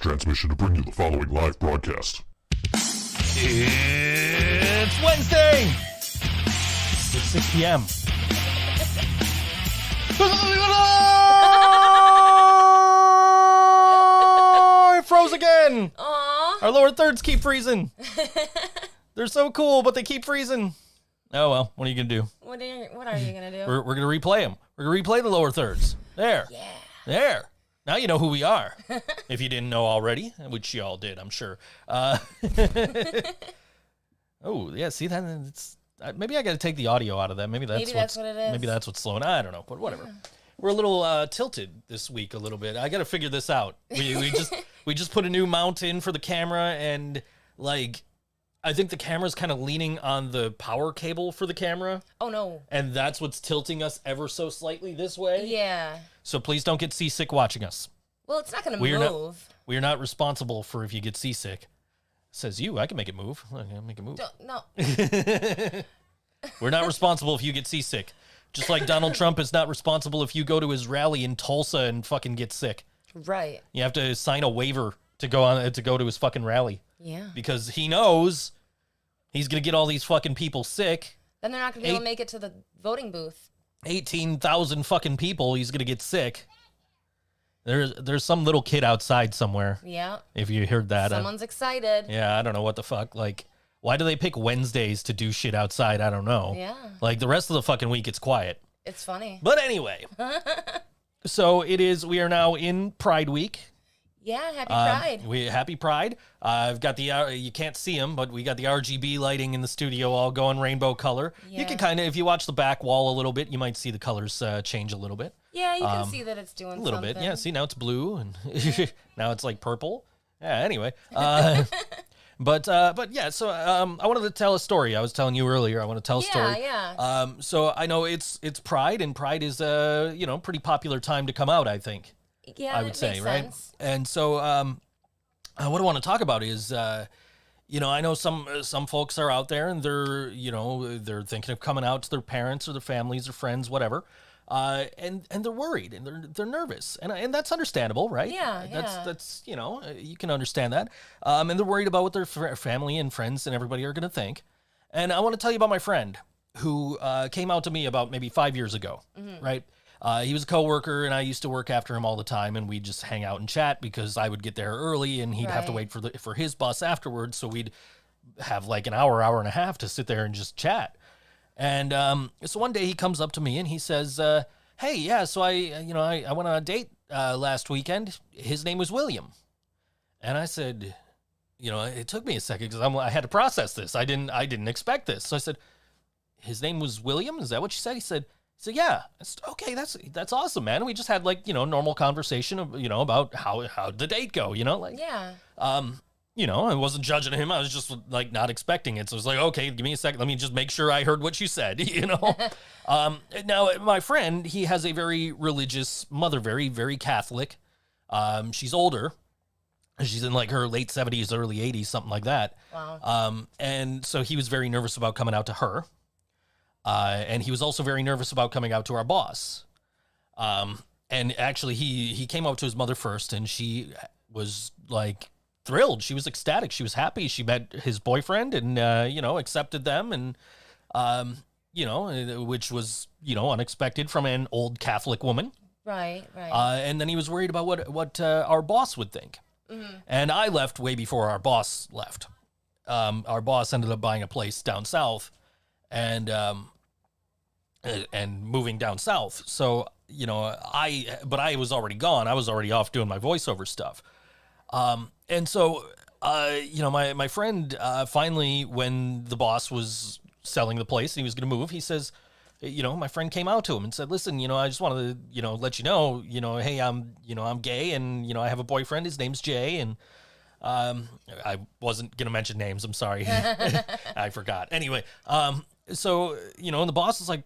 transmission to bring you the following live broadcast. It's Wednesday! It's 6 p.m. It froze again! Aww. Our lower thirds keep freezing. They're so cool, but they keep freezing. Oh well, what are you gonna do? What are you gonna do? We're gonna replay them. We're gonna replay the lower thirds. There. Yeah. There. Now you know who we are. If you didn't know already, which you all did, I'm sure. Oh, yeah, see that? It's, maybe I got to take the audio out of that. Maybe that's what it is. Maybe that's what's slowing. I don't know, but whatever. Yeah. We're a little tilted this week a little bit. I got to figure this out. We just put a new mount in for the camera, and like I think the camera's kind of leaning on the power cable for the camera. Oh no. And that's what's tilting us ever so slightly this way. Yeah. So please don't get seasick watching us. Well, it's not going to move. We are not responsible for if you get seasick. Says you, I can make it move. I can make it move. No. We're not responsible if you get seasick. Just like Donald Trump is not responsible if you go to his rally in Tulsa and fucking get sick. Right. You have to sign a waiver to go to his fucking rally. Yeah. Because he knows he's going to get all these fucking people sick. Then they're not going to be able to make it to the voting booth. 18,000 fucking people, he's going to get sick. There's some little kid outside somewhere. Yeah. If you heard that. Someone's excited. Yeah, I don't know what the fuck. Like, why do they pick Wednesdays to do shit outside? I don't know. Yeah. Like, the rest of the fucking week, it's quiet. It's funny. But anyway. So we are now in Pride Week. Yeah, happy Pride. Happy Pride. I've got the, you can't see them, but we got the RGB lighting in the studio all going rainbow color. Yeah. You can kind of, if you watch the back wall a little bit, you might see the colors change a little bit. Yeah, you can see that it's doing something. A little bit, yeah. See, now it's blue, and now it's like purple. Yeah, anyway. But yeah, so I wanted to tell a story. I was telling you earlier, I want to tell a story. Yeah. So I know it's Pride, and Pride is a, pretty popular time to come out, I think. Yeah, I would say, makes right? sense. And so what I want to talk about is, I know some folks are out there and they're thinking of coming out to their parents or their families or friends, whatever. And they're worried and they're nervous, and that's understandable, right? Yeah, that's you can understand that. And they're worried about what their family and friends and everybody are going to think. And I want to tell you about my friend who came out to me about maybe 5 years ago, right? He was a coworker, and I used to work after him all the time, and we'd just hang out and chat because I would get there early, and he'd have to wait for his bus afterwards. So we'd have like an hour and a half to sit there and just chat. And so one day he comes up to me and he says, "Hey, yeah, so I went on a date last weekend. His name was William." And I said, it took me a second because I had to process this. I didn't expect this. So I said, "His name was William? Is that what you said?" He said, "Yeah." I said, "Okay, that's awesome, man." We just had like normal conversation of about how the date go, Yeah. I wasn't judging him. I was just like not expecting it. So I was like, okay, give me a second. Let me just make sure I heard what you said, Now, my friend, he has a very religious mother, very, very Catholic. She's older. She's in like her late 70s, early 80s, something like that. Wow. And so he was very nervous about coming out to her. And he was also very nervous about coming out to our boss. And actually, he came out to his mother first, and she was like thrilled. She was ecstatic. She was happy. She met his boyfriend and, accepted them. And, which was, unexpected from an old Catholic woman. Right. And then he was worried about what our boss would think. Mm-hmm. And I left way before our boss left. Our boss ended up buying a place down south and moving down south. So, but I was already gone. I was already off doing my voiceover stuff. And so, my friend, finally, when the boss was selling the place and he was going to move, he says, my friend came out to him and said, "Listen, I just wanted to, let you know, hey, I'm gay and, I have a boyfriend. His name's Jay." And, I wasn't going to mention names. I'm sorry. I forgot. Anyway. So, and the boss is like,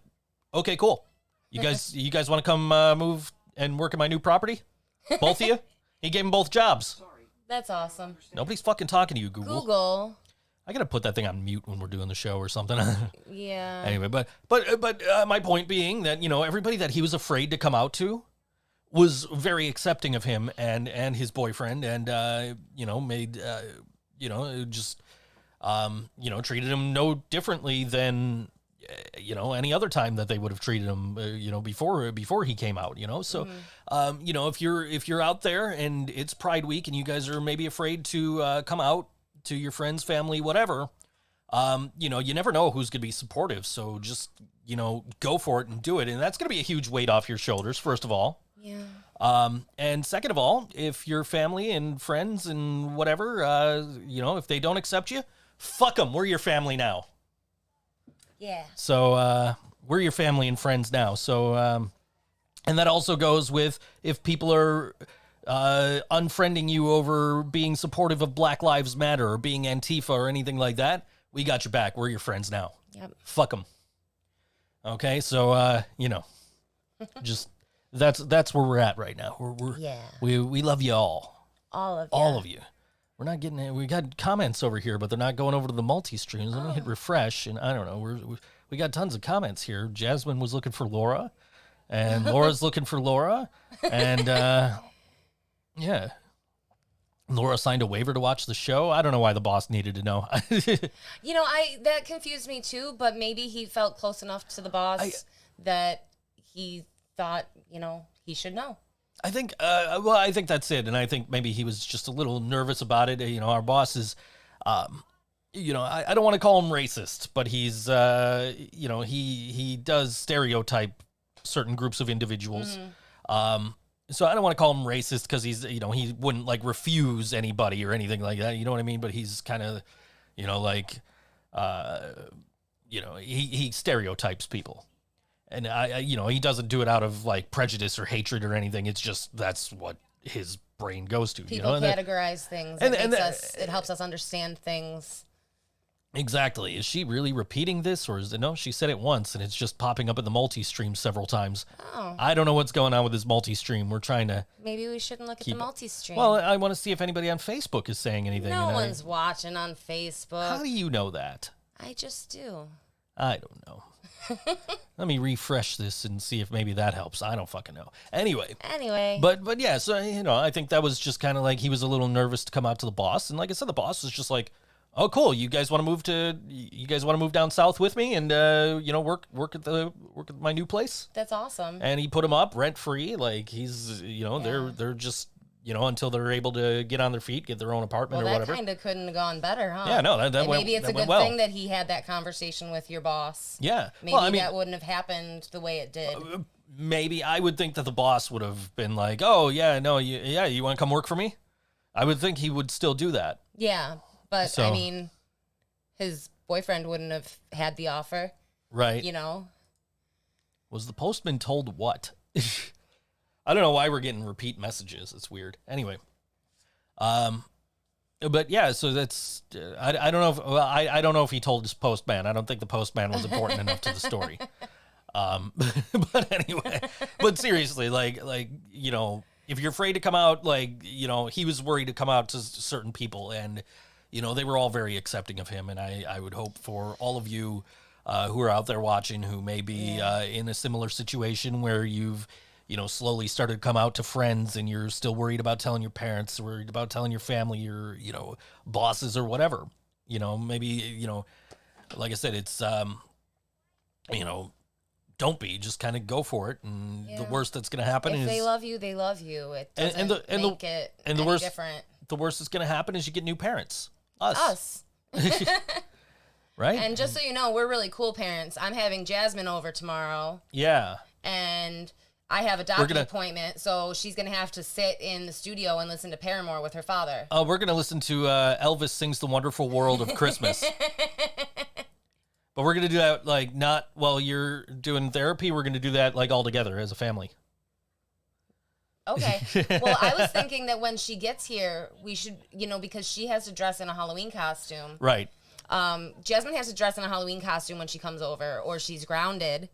"Okay, cool. You guys want to come, move and work at my new property? Both of you?" He gave them both jobs. That's awesome. Nobody's fucking talking to you, Google. I gotta put that thing on mute when we're doing the show or something. Yeah. Anyway, but my point being that everybody that he was afraid to come out to was very accepting of him and his boyfriend, and made just treated him no differently than any other time that they would have treated him before he came out. So if you're out there and it's Pride Week and you guys are maybe afraid to come out to your friends, family, whatever, you never know who's going to be supportive. So just go for it and do it, and that's going to be a huge weight off your shoulders, first of all. Yeah. And second of all, if your family and friends and whatever, if they don't accept you, fuck them. We're your family now. Yeah. So we're your family and friends now. So, and that also goes with if people are unfriending you over being supportive of Black Lives Matter or being Antifa or anything like that, we got your back. We're your friends now. Yep. Fuck them. Okay, so just that's where we're at right now. We love you all. All of you. All of you. We're not getting it. We got comments over here, but they're not going over to the multi-streams. Let me hit refresh, and I don't know. We got tons of comments here. Jasmine was looking for Laura, and Laura's looking for Laura, and yeah. Laura signed a waiver to watch the show. I don't know why the boss needed to know. That confused me too, but maybe he felt close enough to the boss that he thought, he should know. I think, I think that's it. And I think maybe he was just a little nervous about it. Our boss is, I don't want to call him racist, but he's, he does stereotype certain groups of individuals. Mm-hmm. So I don't want to call him racist because he's, he wouldn't like refuse anybody or anything like that. You know what I mean? But he's kind of, he stereotypes people. And he doesn't do it out of like prejudice or hatred or anything. It's just that's what his brain goes to. People categorize things. It helps us understand things. Exactly. Is she really repeating this, or is it no? She said it once, and it's just popping up in the multi-stream several times. Oh. I don't know what's going on with this multi-stream. We're trying to. Maybe we shouldn't look at the multi-stream. Well, I want to see if anybody on Facebook is saying anything. No one's watching on Facebook. How do you know that? I just do. I don't know. Let me refresh this and see if maybe that helps. I don't fucking know. Anyway. But yeah, so I think that was just kind of like he was a little nervous to come out to the boss, and like I said, the boss was just like, "Oh, cool. You guys want to move down south with me and work at my new place?" That's awesome. And he put him up rent free. Like he's they're just until they're able to get on their feet, get their own apartment or whatever. That kind of couldn't have gone better, huh? Yeah, no, that went. Maybe it's a good thing that he had that conversation with your boss. Yeah, maybe that wouldn't have happened the way it did. Maybe I would think that the boss would have been like, "Oh yeah, no, you want to come work for me?" I would think he would still do that. Yeah, but I mean, his boyfriend wouldn't have had the offer, right? Was the postman told what? I don't know why we're getting repeat messages. It's weird. Anyway, but yeah, so that's I don't know if I don't know if he told his postman. I don't think the postman was important enough to the story. But anyway, but seriously, like if you're afraid to come out, he was worried to come out to certain people, and they were all very accepting of him, and I would hope for all of you who are out there watching who may be in a similar situation where you've slowly started to come out to friends and you're still worried about telling your parents, worried about telling your family, your, bosses or whatever, maybe, like I said, it's, don't be, just kind of go for it. And the worst that's going to happen is they love you, they love you. It doesn't make it any different. The worst that's going to happen is you get new parents. Us. Right? And just so you know, we're really cool parents. I'm having Jasmine over tomorrow. Yeah. And I have a doctor's appointment, so she's going to have to sit in the studio and listen to Paramore with her father. We're going to listen to Elvis Sings the Wonderful World of Christmas. But we're going to do that, not while you're doing therapy. We're going to do that, all together as a family. Okay. Well, I was thinking that when she gets here, we should, because she has to dress in a Halloween costume. Right. Jasmine has to dress in a Halloween costume when she comes over, or she's grounded.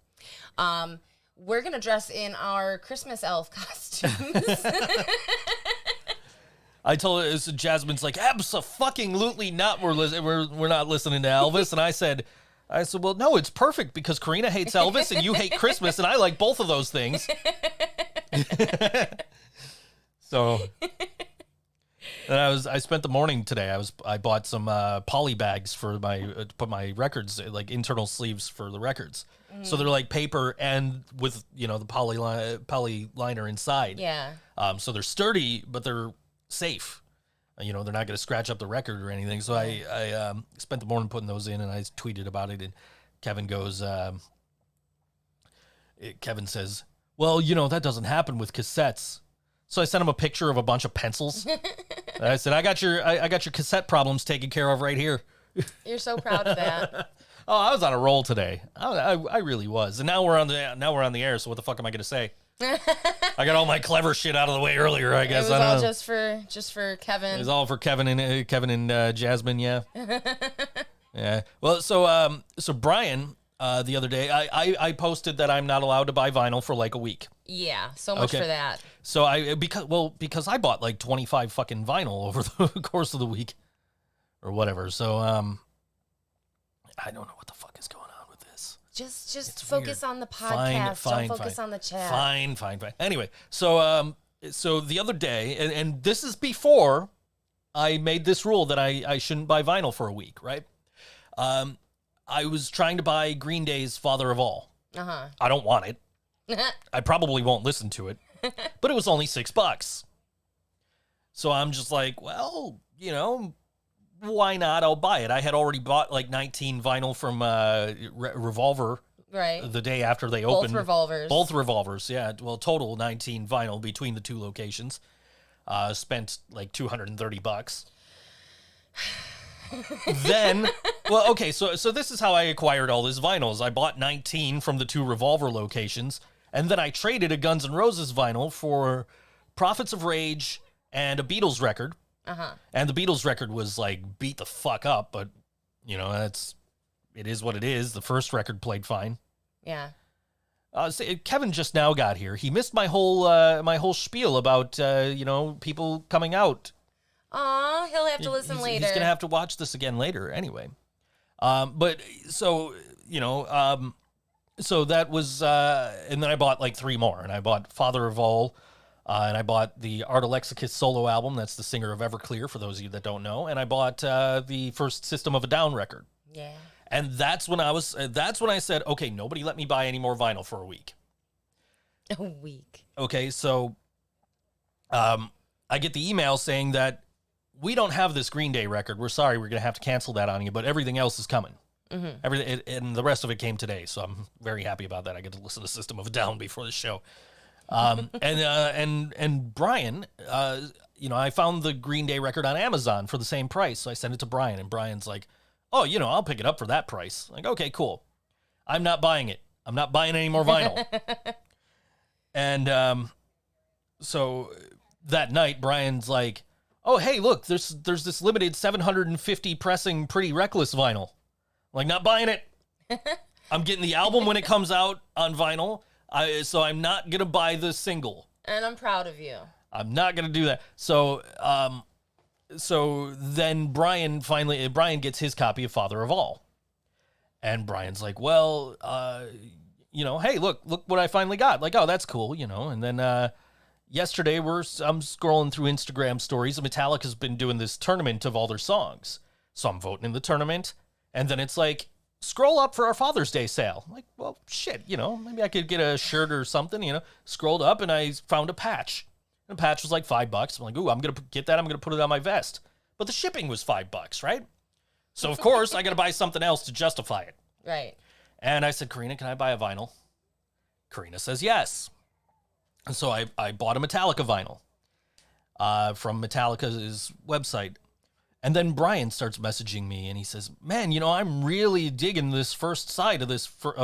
We're going to dress in our Christmas elf costumes. I told her, so Jasmine's like, abso-fucking-lutely not. We're not listening to Elvis. And I said, well, no, it's perfect because Karina hates Elvis and you hate Christmas, and I like both of those things. So, and I spent the morning today. I bought some poly bags for my to put my records, like internal sleeves for the records. So they're like paper and with the poly liner inside. Yeah. So they're sturdy, but they're safe. They're not going to scratch up the record or anything. So I spent the morning putting those in, and I tweeted about it. And Kevin goes, Kevin says, well, that doesn't happen with cassettes. So I sent him a picture of a bunch of pencils. And I said, I got your cassette problems taken care of right here. You're so proud of that. Oh, I was on a roll today. I really was. And now we're on the air. So what the fuck am I going to say? I got all my clever shit out of the way earlier, I guess. It was I don't all know. just for Kevin. It was all for Kevin and Jasmine, yeah. Yeah. Well, so Brian, the other day, I posted that I'm not allowed to buy vinyl for like a week. Yeah, so much for that. So because I bought like 25 fucking vinyl over the course of the week or whatever. So I don't know what the fuck is going on with this. Just focus on the podcast. Don't focus on the chat. Fine. Anyway, so the other day, and this is before I made this rule that I shouldn't buy vinyl for a week, right? I was trying to buy Green Day's Father of All. Uh-huh. I don't want it. I probably won't listen to it, but it was only $6. So I'm just like, well, why not? I'll buy it. I had already bought like 19 vinyl from Revolver the day after they opened. Both revolvers, yeah. Well, total 19 vinyl between the two locations. Spent like $230. Then, well, okay, so this is how I acquired all this vinyls. I bought 19 from the two Revolver locations, and then I traded a Guns N' Roses vinyl for Prophets of Rage and a Beatles record. Uh-huh. And the Beatles record was like beat the fuck up, but it is what it is. The first record played fine. Yeah. Kevin just now got here. He missed my whole spiel about people coming out. Aw, he'll have to listen later. He's gonna have to watch this again later anyway. So that was, and then I bought like 3 more, and I bought Father of All, and I bought the Art Alexakis solo album. That's the singer of Everclear, for those of you that don't know. And I bought the first System of a Down record. Yeah. And that's when I said, okay, nobody let me buy any more vinyl for a week. A week. Okay, so I get the email saying that we don't have this Green Day record. We're sorry, we're going to have to cancel that on you, but everything else is coming. Mm-hmm. And the rest of it came today, so I'm very happy about that. I get to listen to System of a Down before the show. And Brian, I found the Green Day record on Amazon for the same price, so I sent it to Brian, and Brian's like, oh, I'll pick it up for that price. Like, okay, cool. I'm not buying it. I'm not buying any more vinyl. And so that night, Brian's like, oh, hey, look, there's this limited 750 pressing Pretty Reckless vinyl. I'm like, not buying it. I'm getting the album when it comes out on vinyl, so I'm not going to buy the single. And I'm proud of you. I'm not going to do that. So then Brian gets his copy of Father of All. And Brian's like, well, hey, look what I finally got. Like, oh, that's cool, And then yesterday, I'm scrolling through Instagram stories. Metallica's been doing this tournament of all their songs. So I'm voting in the tournament. And then it's like, scroll up for our Father's Day sale. I'm like, well, shit, maybe I could get a shirt or something, Scrolled up and I found a patch. And the patch was like $5. I'm like, ooh, I'm going to get that. I'm going to put it on my vest. But the shipping was $5, right? So, of course, I got to buy something else to justify it. Right. And I said, Karina, can I buy a vinyl? Karina says yes. And so I bought a Metallica vinyl from Metallica's website. And then Brian starts messaging me, and he says, man, I'm really digging this first side of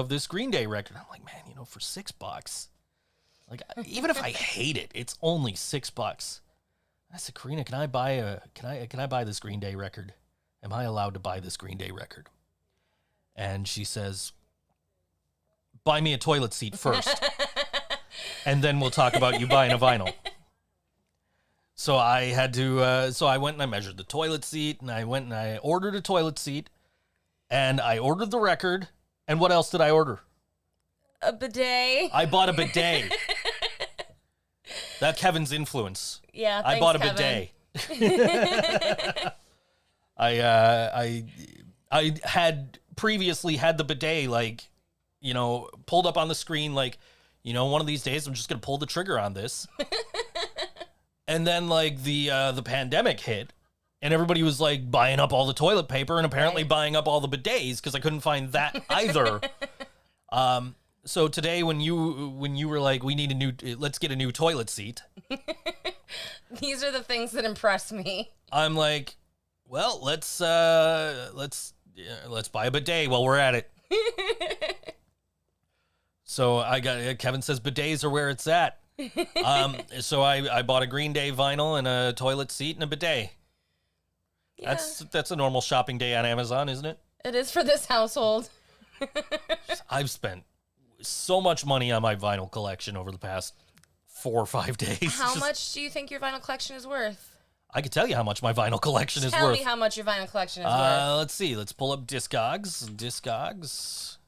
this Green Day record. I'm like, man, for $6, like, even if I hate it, it's only $6. I said, Karina, can I buy this Green Day record? Am I allowed to buy this Green Day record? And she says, buy me a toilet seat first, and then we'll talk about you buying a vinyl. So I had to, so I went and I measured the toilet seat, and I went and I ordered a toilet seat, and I ordered the record, and what else did I order? A bidet. I bought a bidet. That Kevin's influence. Yeah, I thanks, bought a Kevin. bidet. I had previously had the bidet, like, you know, pulled up on the screen, like, you know, one of these days I'm just gonna pull the trigger on this. And then like the pandemic hit, and everybody was like buying up all the toilet paper and apparently buying up all the bidets because I couldn't find that either. So today when you were like, let's get a new toilet seat. These are the things that impress me. I'm like, well, let's buy a bidet while we're at it. So Kevin says bidets are where it's at. So I bought a Green Day vinyl and a toilet seat and a bidet. Yeah. That's a normal shopping day on Amazon, isn't it? It is for this household. I've spent so much money on my vinyl collection over the past 4 or 5 days. How much do you think your vinyl collection is worth? I could tell you how much my vinyl collection is worth. Tell me how much your vinyl collection is worth. Let's see. Let's pull up Discogs,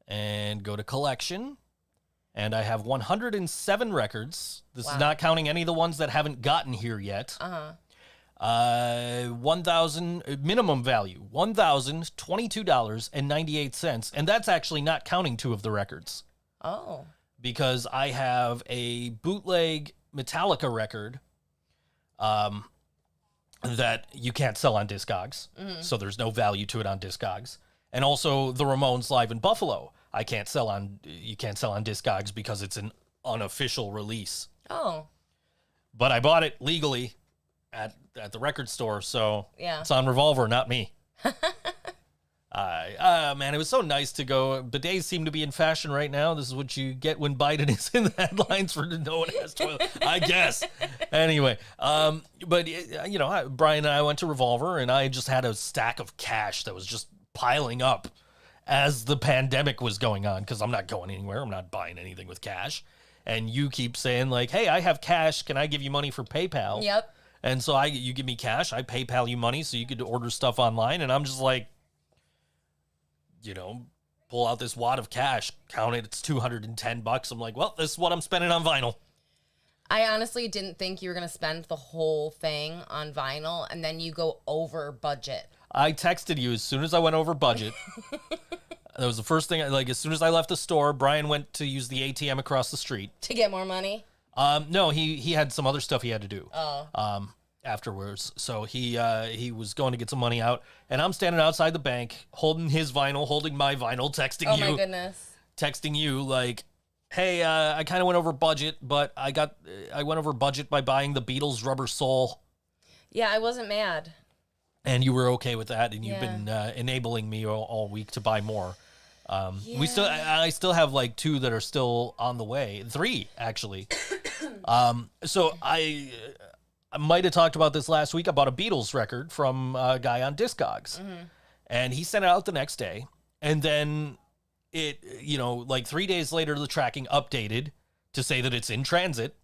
and go to collection. And I have 107 records. This is not counting any of the ones that haven't gotten here yet. 1,000 minimum value, $1,022.98, and that's actually not counting 2 of the records. Oh. Because I have a bootleg Metallica record that you can't sell on Discogs, so there's no value to it on Discogs. And also the Ramones live in Buffalo, you can't sell on Discogs because it's an unofficial release. Oh. But I bought it legally at the record store, so yeah, it's on Revolver, not me. Man, it was so nice to go. Bidets seem to be in fashion right now. This is what you get when Biden is in the headlines for no one has toilet, I guess. Anyway, but you know, Brian and I went to Revolver, and I just had a stack of cash that was just piling up as the pandemic was going on, because I'm not going anywhere. I'm not buying anything with cash. And you keep saying like, hey, I have cash. Can I give you money for PayPal? Yep. And so you give me cash, I PayPal you money so you could order stuff online. And I'm just like, you know, pull out this wad of cash, count it, it's $210. I'm like, well, this is what I'm spending on vinyl. I honestly didn't think you were going to spend the whole thing on vinyl, and then you go over budget. I texted you as soon as I went over budget. That was the first thing, like as soon as I left the store, Brian went to use the ATM across the street. To get more money? No, he had some other stuff he had to do. Oh. Afterwards. So he was going to get some money out, and I'm standing outside the bank holding his vinyl, holding my vinyl, texting you. Oh my goodness. Texting you like, hey, I kind of went over budget, but I went over budget by buying the Beatles Rubber Soul. Yeah, I wasn't mad. And you were okay with that, and you've been enabling me all week to buy more. I still have like 2 that are still on the way. 3 actually. So I might have talked about this last week. I bought a Beatles record from a guy on Discogs, and he sent it out the next day. And then it, you know, like 3 days later, the tracking updated to say that it's in transit.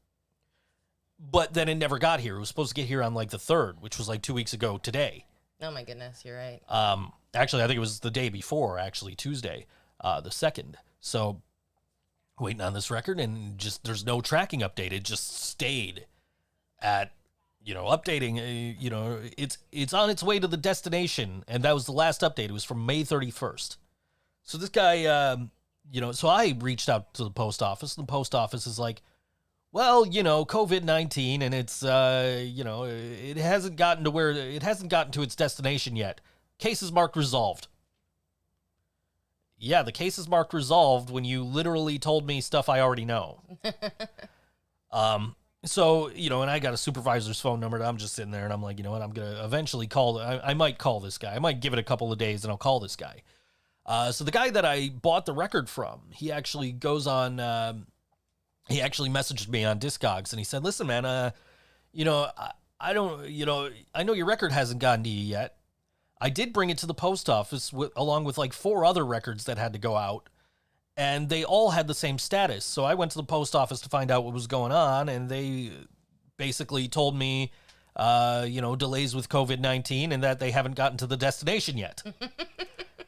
But then it never got here. It was supposed to get here on like the 3rd, which was like 2 weeks ago today. Oh my goodness, you're right. Actually, I think it was the day before, actually, Tuesday, the 2nd. So waiting on this record, and just there's no tracking update. It just stayed at, you know, updating. You know, it's on its way to the destination, and that was the last update. It was from May 31st. So this guy, you know, so I reached out to the post office, and the post office is like, well, you know, COVID-19, and it's, you know, it hasn't gotten to its destination yet. Case is marked resolved. Yeah, the case is marked resolved when you literally told me stuff I already know. So, you know, and I got a supervisor's phone number, and I'm just sitting there, and I'm like, you know what, I'm going to eventually call, I might call this guy. I might give it a couple of days, and I'll call this guy. So the guy that I bought the record from, he actually goes on, he actually messaged me on Discogs, and he said, listen, man, you know, I don't, you know, I know your record hasn't gotten to you yet. I did bring it to the post office along with like 4 other records that had to go out, and they all had the same status. So I went to the post office to find out what was going on, and they basically told me, you know, delays with COVID-19 and that they haven't gotten to the destination yet.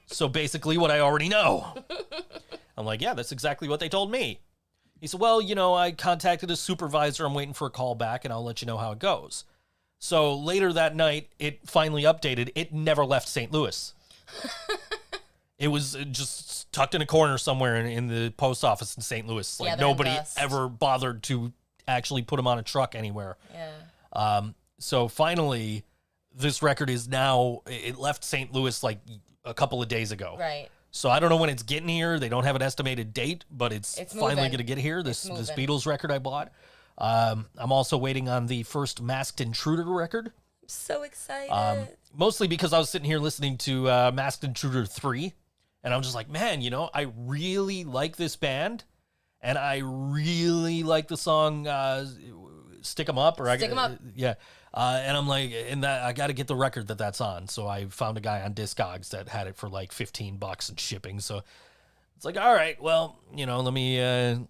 So basically what I already know. I'm like, yeah, that's exactly what they told me. He said, well, I contacted a supervisor. I'm waiting for a call back, and I'll let you know how it goes. So later that night, it finally updated. It never left St. Louis. It was just tucked in a corner somewhere in the post office in St. Louis. Like, nobody ever bothered to actually put him on a truck anywhere. Yeah. So finally, this record is now, it left St. Louis like a couple of days ago. Right. So I don't know when it's getting here. They don't have an estimated date, but it's finally moving. going to get here. This Beatles record I bought. I'm also waiting on the first Masked Intruder record. So excited. Mostly because I was sitting here listening to Masked Intruder 3, and I'm just like, man, I really like this band, and I really like the song Stick 'Em Up. Stick 'Em Up. Yeah. And I'm like, I got to get the record that's on. So I found a guy on Discogs that had it for like $15 and shipping. So it's like, all right, well, let me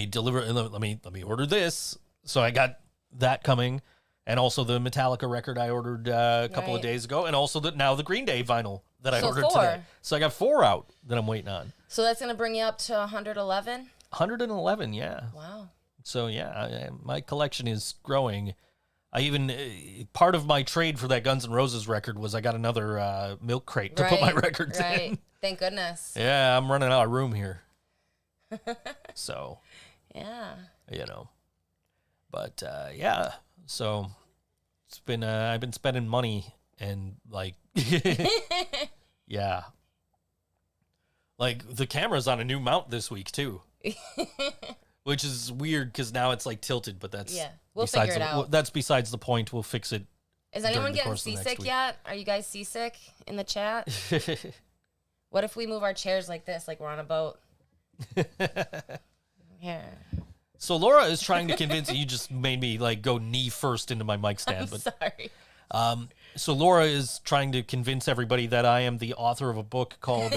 deliver, let me order this. So I got that coming, and also the Metallica record I ordered a couple of days ago, and also now the Green Day vinyl that I ordered today. So I got 4 out that I'm waiting on. So that's going to bring you up to 111? 111, yeah. Wow. So yeah, my collection is growing. I even, part of my trade for that Guns N' Roses record was I got another milk crate to put my records in. Thank goodness. Yeah, I'm running out of room here. So. Yeah. But yeah, so it's been, I've been spending money and like, yeah. Like the camera's on a new mount this week too. Which is weird because now it's like tilted, but that's we'll figure it out. That's besides the point. We'll fix it. Is anyone getting seasick yet? Are you guys seasick in the chat? What if we move our chairs like this, like we're on a boat? Yeah. So Laura is trying to convince you. Just made me like go knee first into my mic stand. Sorry. So Laura is trying to convince everybody that I am the author of a book called.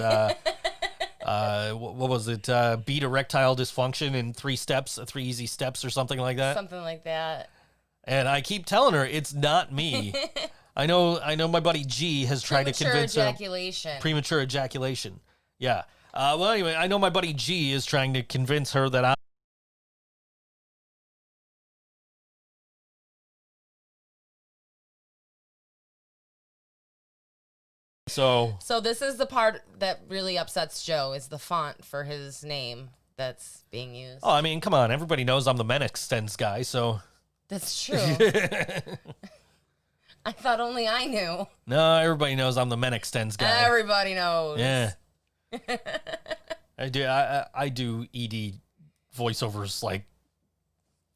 What was it? Beat Erectile Dysfunction in 3 steps, 3 easy steps or something like that. Something like that. And I keep telling her it's not me. I know my buddy G has tried to convince her. Premature ejaculation. Yeah. Well, anyway, I know my buddy G is trying to convince her that So this is the part that really upsets Joe, is the font for his name that's being used. Oh, I mean, come on. Everybody knows I'm the Men Extends guy, so. That's true. I thought only I knew. No, everybody knows I'm the Men Extends guy. Everybody knows. Yeah. I do ED voiceovers like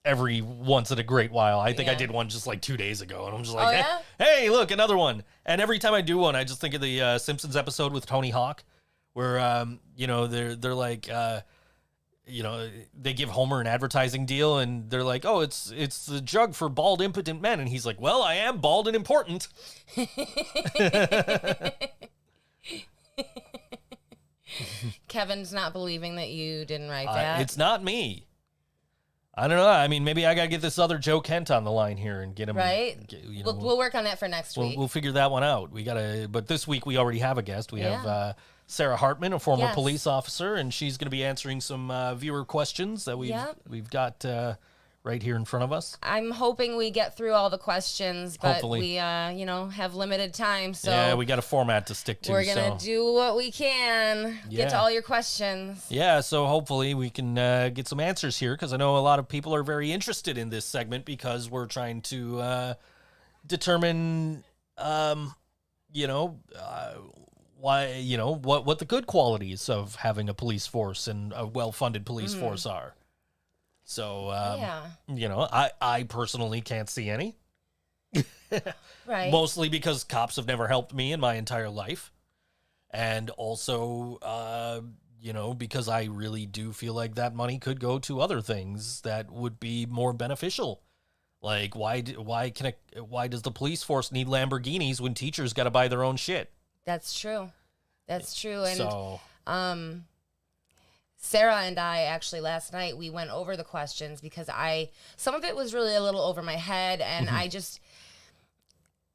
every once in a great while. I think I did one just like 2 days ago, and I'm just like, hey, look, another one. And every time I do one, I just think of the Simpsons episode with Tony Hawk, where they're like, they give Homer an advertising deal, and they're like, oh, it's the drug for bald, impotent men, and he's like, well, I am bald and important. Kevin's not believing that you didn't write that. It's not me. I don't know. I mean, maybe I got to get this other Joe Kent on the line here and get him. Right. We'll work on that for next week. We'll figure that one out. But this week we already have a guest. We have Sarah Hartman, a former police officer, and she's going to be answering some viewer questions that we've got right here in front of us. I'm hoping we get through all the questions, but hopefully. We have limited time, so yeah, we got a format to stick to. We're gonna do what we can. Get to all your questions. Yeah, so hopefully we can get some answers here, because I know a lot of people are very interested in this segment, because we're trying to determine, why, what the good qualities of having a police force and a well-funded police force are. So, I personally can't see any. Right. Mostly because cops have never helped me in my entire life. And also, because I really do feel like that money could go to other things that would be more beneficial. Like, why does the police force need Lamborghinis when teachers got to buy their own shit? That's true. That's true. And so, Sarah and I actually last night, we went over the questions, because some of it was really a little over my head, and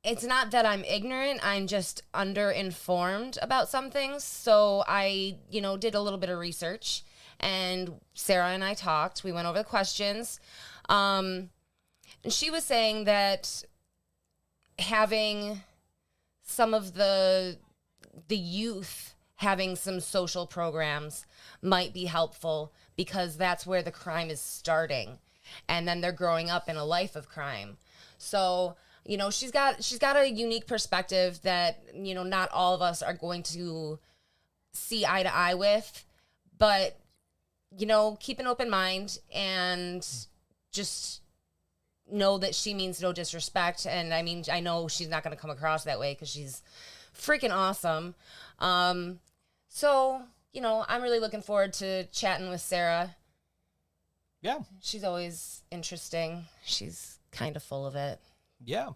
it's not that I'm ignorant, I'm just underinformed about some things. So I, did a little bit of research, And Sarah and I talked. We went over the questions. And she was saying that having some of the youth having some social programs might be helpful because that's where the crime is starting. And then they're growing up in a life of crime. So, you know, she's got a unique perspective that, you know, not all of us are going to see eye to eye with, but, you know, keep an open mind and just know that she means no disrespect. And I mean, I know she's not going to come across that way because she's freaking awesome. So, you know, I'm really looking forward to chatting with Sarah. Yeah. She's always interesting. She's kind of full of it. Yeah.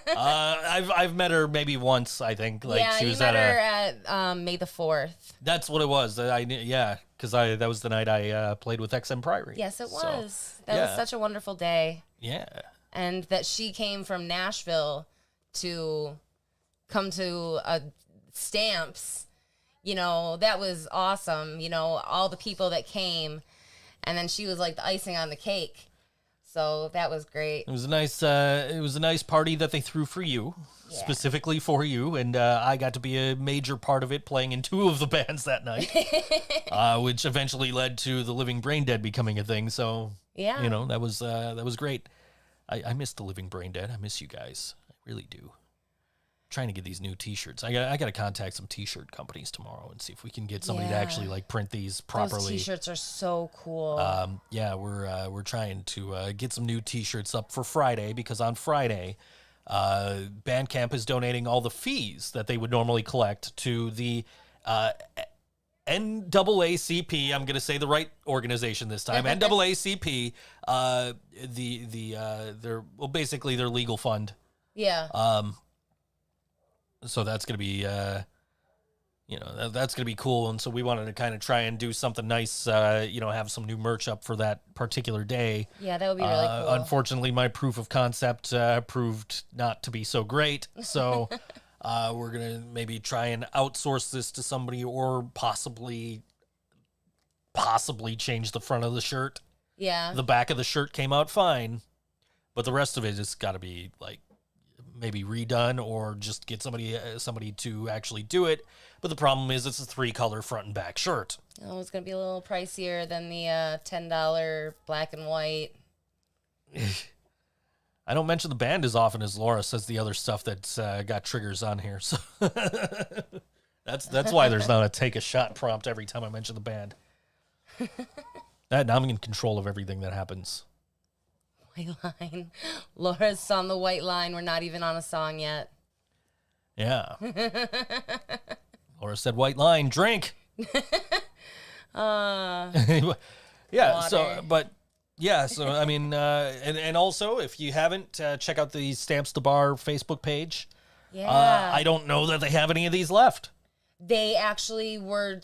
I've met her maybe once, I think. Like yeah, she was you met her at at May the 4th. That's what it was. Because that was the night I played with XM Priory. Yes, it was. So, that was such a wonderful day. Yeah. And that she came from Nashville to come to Stamps, you know, that was awesome. You know, all the people that came, and then she was like the icing on the cake. So that was great. It was a nice party that they threw for you, specifically for you, and I got to be a major part of it, playing in 2 of the bands that night, which eventually led to the Living Brain Dead becoming a thing. So yeah, you know, that was great. I miss the Living Brain Dead. I miss you guys. I really do. Trying to get these new T-shirts. I got to contact some T-shirt companies tomorrow and see if we can get somebody to actually like print these properly. Those T-shirts are so cool. Yeah, we're trying to get some new T-shirts up for Friday because on Friday, Bandcamp is donating all the fees that they would normally collect to the NAACP. I'm going to say the right organization this time. NAACP. Basically their legal fund. Yeah. So that's going to be, that's going to be cool. And so we wanted to kind of try and do something nice, have some new merch up for that particular day. Yeah, that would be really cool. Unfortunately, my proof of concept proved not to be so great. So we're going to maybe try and outsource this to somebody or possibly change the front of the shirt. Yeah. The back of the shirt came out fine, but the rest of it has got to be like, maybe redone or just get somebody to actually do it. But the problem is it's a 3-color front and back shirt. Oh, it's going to be a little pricier than the $10 black and white. I don't mention the band as often as Laura says the other stuff that's got triggers on here. So that's why there's not a take a shot prompt every time I mention the band. Now I'm in control of everything that happens. White line. Laura's on the white line. We're not even on a song yet. Yeah. Laura said white line, drink. Yeah, water. So I mean, and also if you haven't, check out the Stamps the Bar Facebook page. Yeah. I don't know that they have any of these left. They actually were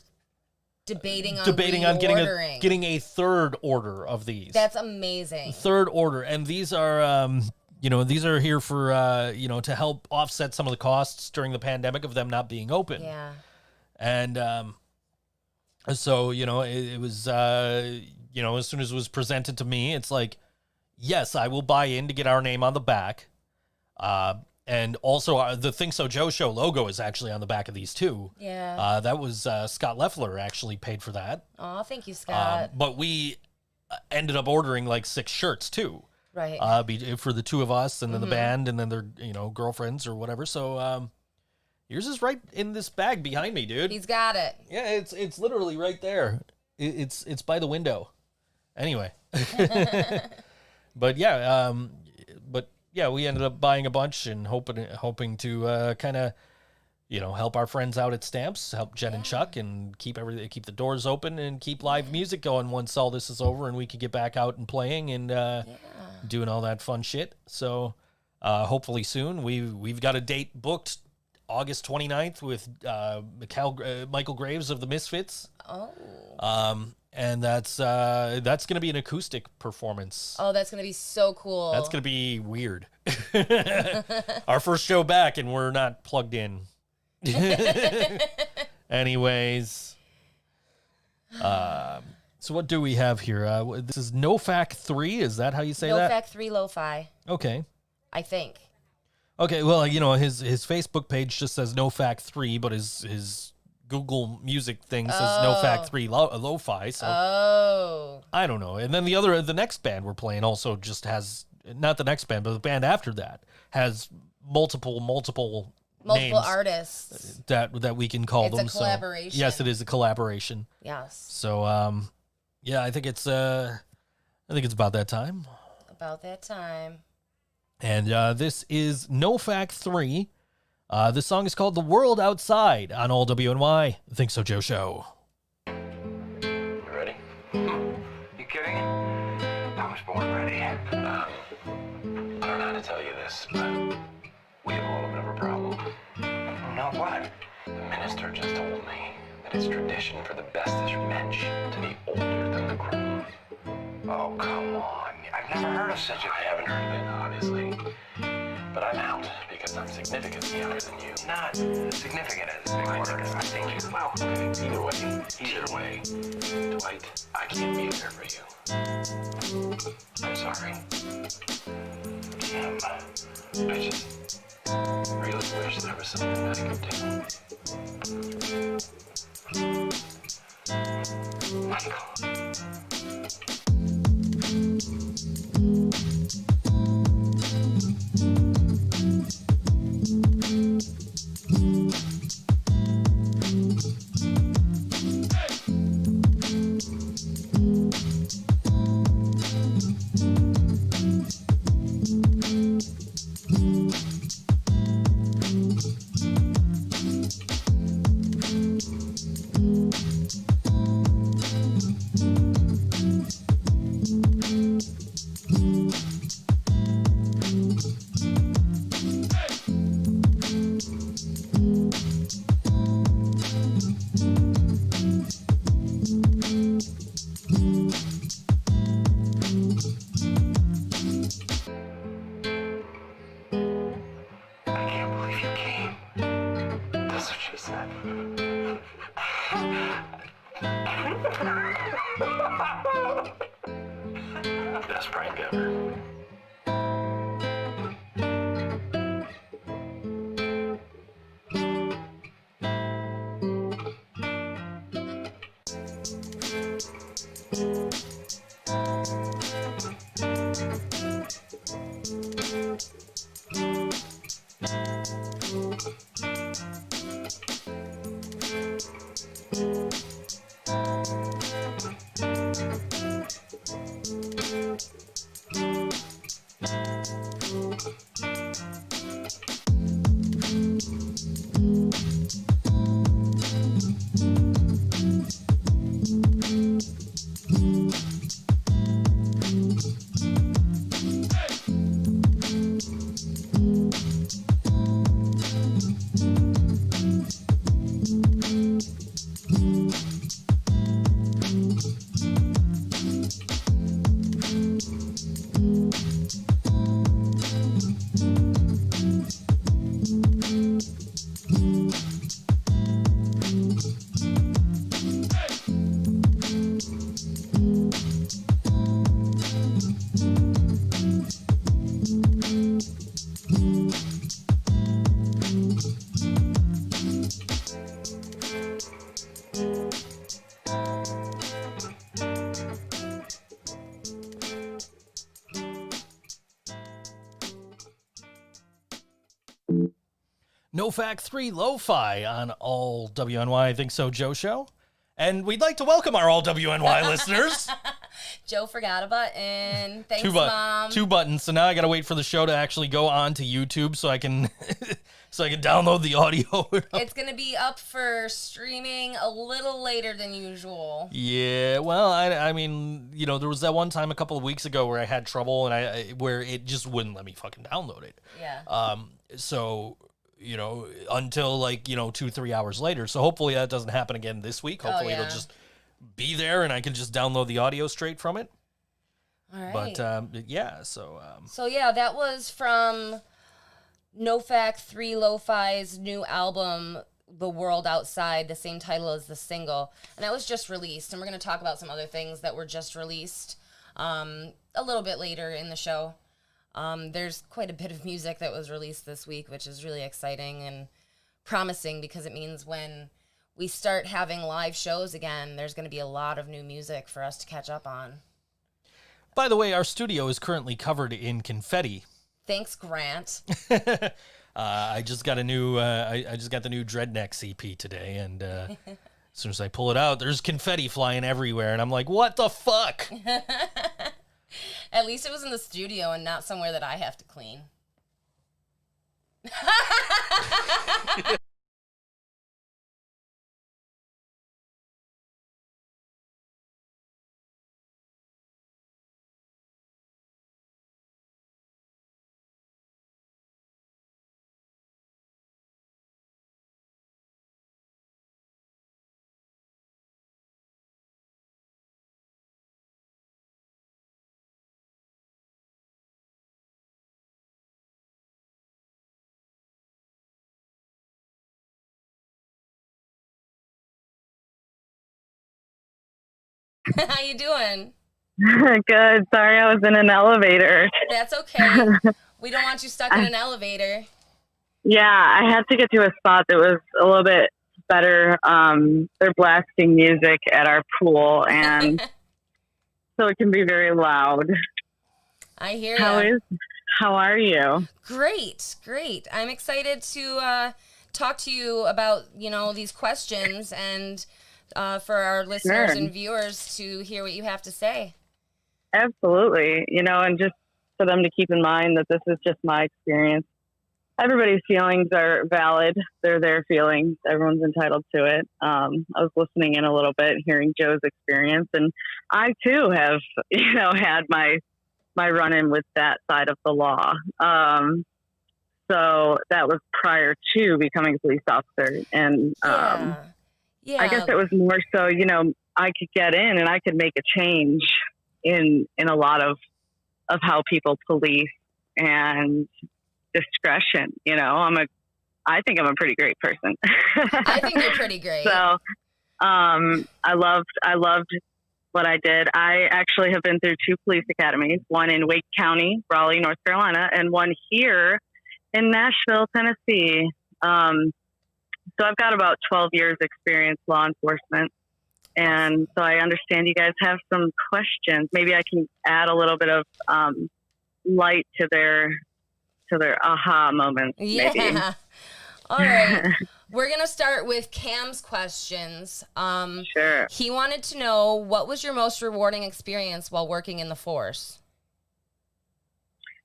debating on getting a 3rd order of these. That's amazing. 3rd order, and these are these are here for to help offset some of the costs during the pandemic of them not being open. Yeah. And so it was as soon as it was presented to me, it's like, yes, I will buy in to get our name on the back. And also, the ThinkSoJoE show logo is actually on the back of these, too. Yeah. That was Scott Leffler actually paid for that. Oh, thank you, Scott. But we ended up ordering like 6 shirts, too. Right. For the 2 of us, and then the band, and then their girlfriends or whatever. So yours is right in this bag behind me, dude. He's got it. Yeah, it's literally right there. It's by the window. Anyway. But yeah, we ended up buying a bunch and hoping to kind of, help our friends out at Stamps, help Jen and Chuck, and keep the doors open and keep live music going once all this is over and we could get back out and playing and doing all that fun shit. So hopefully soon we've got a date booked, August 29th with Michael Graves of the Misfits. Oh. And that's going to be an acoustic performance. Oh, that's going to be so cool. That's going to be weird. Our first show back, and we're not plugged in. Anyways. So So what do we have here? This is NoFac 3. Is that how you say that? NoFac 3 Lo-Fi, Okay. I think. Okay, well, his Facebook page just says NoFac 3, but his Google Music thing says NoFac 3 Lo-Fi, so I don't know. And then the next band we're playing also just has, not the next band, but the band after that has multiple names artists that we can call them. It's a collaboration. So, yes, it is a collaboration. Yes. So yeah, I think it's about that time. About that time. And this is NoFac 3. This song is called The World Outside on all WNY. Think So Joe Show. You ready? You kidding? I was born ready. I don't know how to tell you this, but we have a little bit of a problem. No, what? The minister just told me that it's tradition for the bestest mensch to be older than the groom. Oh, come on. I've never heard of such a... I haven't heard of it, obviously. But I'm out because I'm significantly younger than you. Not significant as a big word. I think you... Well, either way, Dwight, I can't be there for you. I'm sorry. I just really wish there was something I could do. Michael. Best prank ever. NoFac 3 Lo-Fi on all WNY Think So Joe Show. And we'd like to welcome our all WNY listeners. Joe forgot a button. Thanks, Mom. Two buttons. So now I got to wait for the show to actually go on to YouTube so I can download the audio. It's going to be up for streaming a little later than usual. Yeah, well, I mean, there was that one time a couple of weeks ago where I had trouble and where it just wouldn't let me fucking download it. Yeah. So, until 2-3 hours later. So hopefully that doesn't happen again this week. Hopefully it'll just be there and I can just download the audio straight from it. All right. But yeah, so So yeah, that was from NoFac 3 Lo-Fi's new album, the world outside, the same title as the single, and that was just released. And we're going to talk about some other things that were just released a little bit later in the show. There's quite a bit of music that was released this week, which is really exciting and promising, because it means when we start having live shows again, there's going to be a lot of new music for us to catch up on. By the way, our studio is currently covered in confetti. Thanks, Grant. I just got a new. I just got the new Dreadnecks EP today, and as soon as I pull it out, there's confetti flying everywhere, and I'm like, "What the fuck?" At least it was in the studio and not somewhere that I have to clean. How you doing? Good. Sorry, I was in an elevator. That's okay. We don't want you stuck in an elevator. Yeah, I had to get to a spot that was a little bit better. They're blasting music at our pool, and so it can be very loud. I hear you. How are you? Great. I'm excited to talk to you about, these questions, and for our listeners and viewers to hear what you have to say. Absolutely. And just for them to keep in mind that this is just my experience. Everybody's feelings are valid. They're their feelings. Everyone's entitled to it. I was listening in a little bit, hearing Joe's experience, and I too have, had my run-in with that side of the law. So that was prior to becoming a police officer. And yeah. I guess it was more so, I could get in and I could make a change in a lot of how people police and discretion. I think I'm a pretty great person. I think you're pretty great. So, I loved what I did. I actually have been through 2 police academies, one in Wake County, Raleigh, North Carolina, and one here in Nashville, Tennessee. So I've got about 12 years experience law enforcement. And so I understand you guys have some questions. Maybe I can add a little bit of light to their aha moments. Yeah. Maybe. All right. We're going to start with Cam's questions. Sure. He wanted to know, what was your most rewarding experience while working in the force?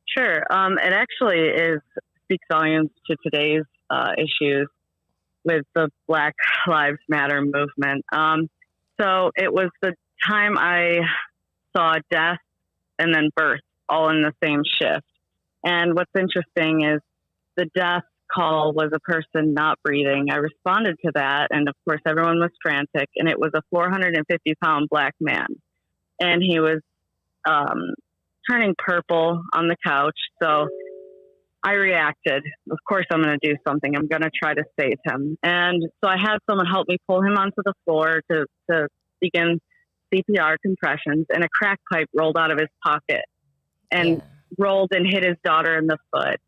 Sure. It actually speaks volumes to today's issues with the Black Lives Matter movement. So it was the time I saw death and then birth all in the same shift. And what's interesting is the death call was a person not breathing. I responded to that, and of course everyone was frantic, and it was a 450-pound black man. And he was turning purple on the couch. So I reacted. Of course I'm going to do something. I'm going to try to save him. And so I had someone help me pull him onto the floor to begin CPR compressions, and a crack pipe rolled out of his pocket and rolled and hit his daughter in the foot.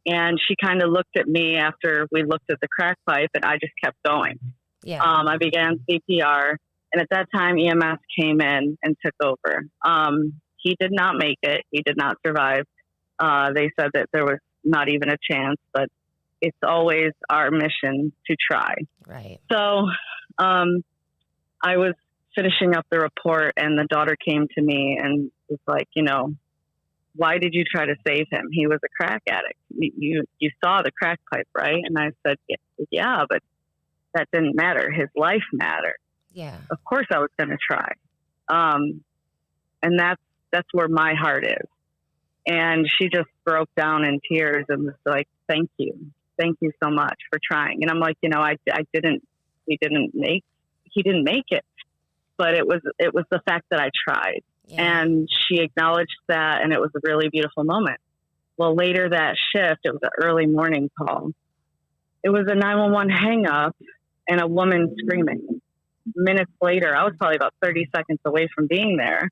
And she kind of looked at me after we looked at the crack pipe, and I just kept going. Yeah. I began CPR, and at that time EMS came in and took over. He did not make it. He did not survive. They said that there was not even a chance, but it's always our mission to try. Right. So I was finishing up the report, and the daughter came to me and was like, why did you try to save him? He was a crack addict. You saw the crack pipe, right? And I said, yeah, but that didn't matter. His life mattered. Yeah. Of course I was going to try. And that's where my heart is. And she just broke down in tears and was like, thank you so much for trying. And I'm like, he didn't make it, but it was the fact that I tried. Yeah. And she acknowledged that, and it was a really beautiful moment. Well, later that shift, it was an early morning call. it was a 911 hang up and a woman screaming. Minutes later, I was probably about 30 seconds away from being there.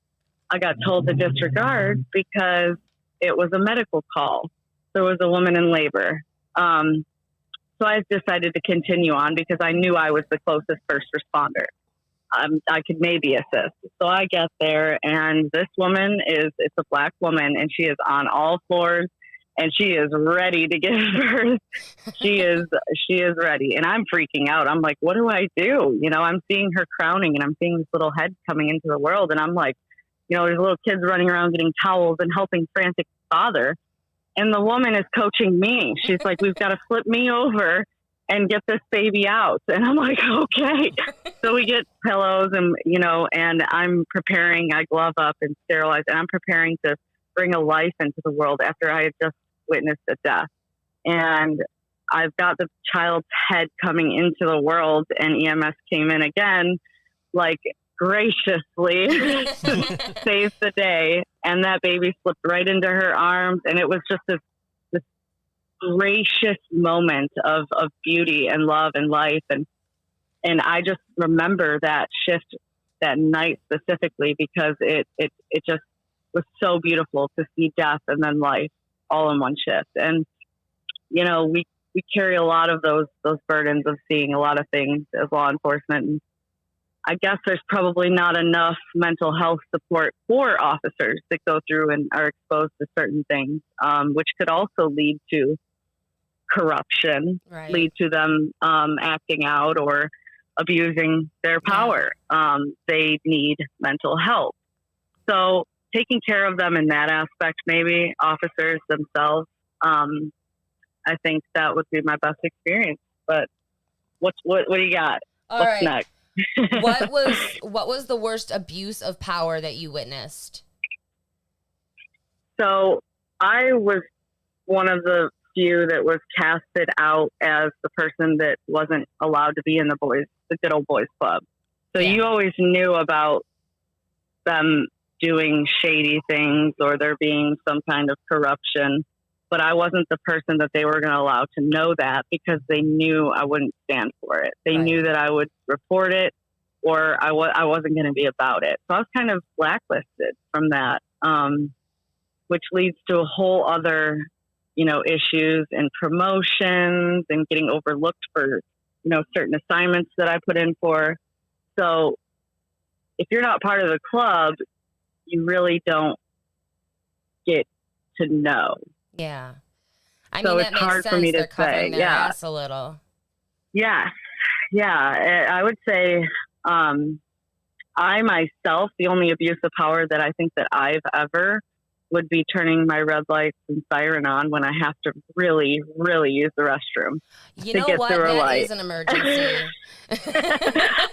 I got told to disregard because it was a medical call. There was a woman in labor. So I decided to continue on because I knew I was the closest first responder. I could maybe assist. So I get there, and this woman it's a Black woman, and she is on all floors, and she is ready to give birth. She is ready. And I'm freaking out. I'm like, what do I do? You know, I'm seeing her crowning, and I'm seeing this little head coming into the world. And I'm like, you know, there's little kids running around getting towels and helping frantic father. And the woman is coaching me. She's like, we've got to flip me over and get this baby out. And I'm like, okay. So we get pillows and, you know, and I'm preparing, I glove up and sterilize, and I'm preparing to bring a life into the world after I had just witnessed a death. And I've got the child's head coming into the world, and EMS came in again, like graciously saved the day. And that baby slipped right into her arms. And it was just this gracious moment of beauty and love and life. And I just remember that shift that night specifically because it just was so beautiful to see death and then life all in one shift. And, you know, we carry a lot of those burdens of seeing a lot of things as law enforcement. And I guess there's probably not enough mental health support for officers that go through and are exposed to certain things, which could also lead to corruption, Right. lead to them acting out or abusing their power. They need mental health. So taking care of them in that aspect, maybe officers themselves, I think that would be my best experience. But what do you got? All What's right. next? What was the worst abuse of power that you witnessed? So I was one of the few that was casted out as the person that wasn't allowed to be in the good old boys club. So Yeah. you always knew about them doing shady things or there being some kind of corruption, but I wasn't the person that they were going to allow to know that because they knew I wouldn't stand for it. They Right. knew that I would report it or I wasn't going to be about it. So I was kind of blacklisted from that, which leads to a whole other, you know, issues and promotions and getting overlooked for, you know, certain assignments that I put in for. So if you're not part of the club, you really don't get to know. Yeah. I So mean, it's that makes hard sense. for me to They're covering say, their yeah. ass a little. Yes. Yeah. I would say, I myself, the only abuse of power that I think that I've ever would be turning my red lights and siren on when I have to really, really use the restroom. You to know get what? through a That light. is an emergency.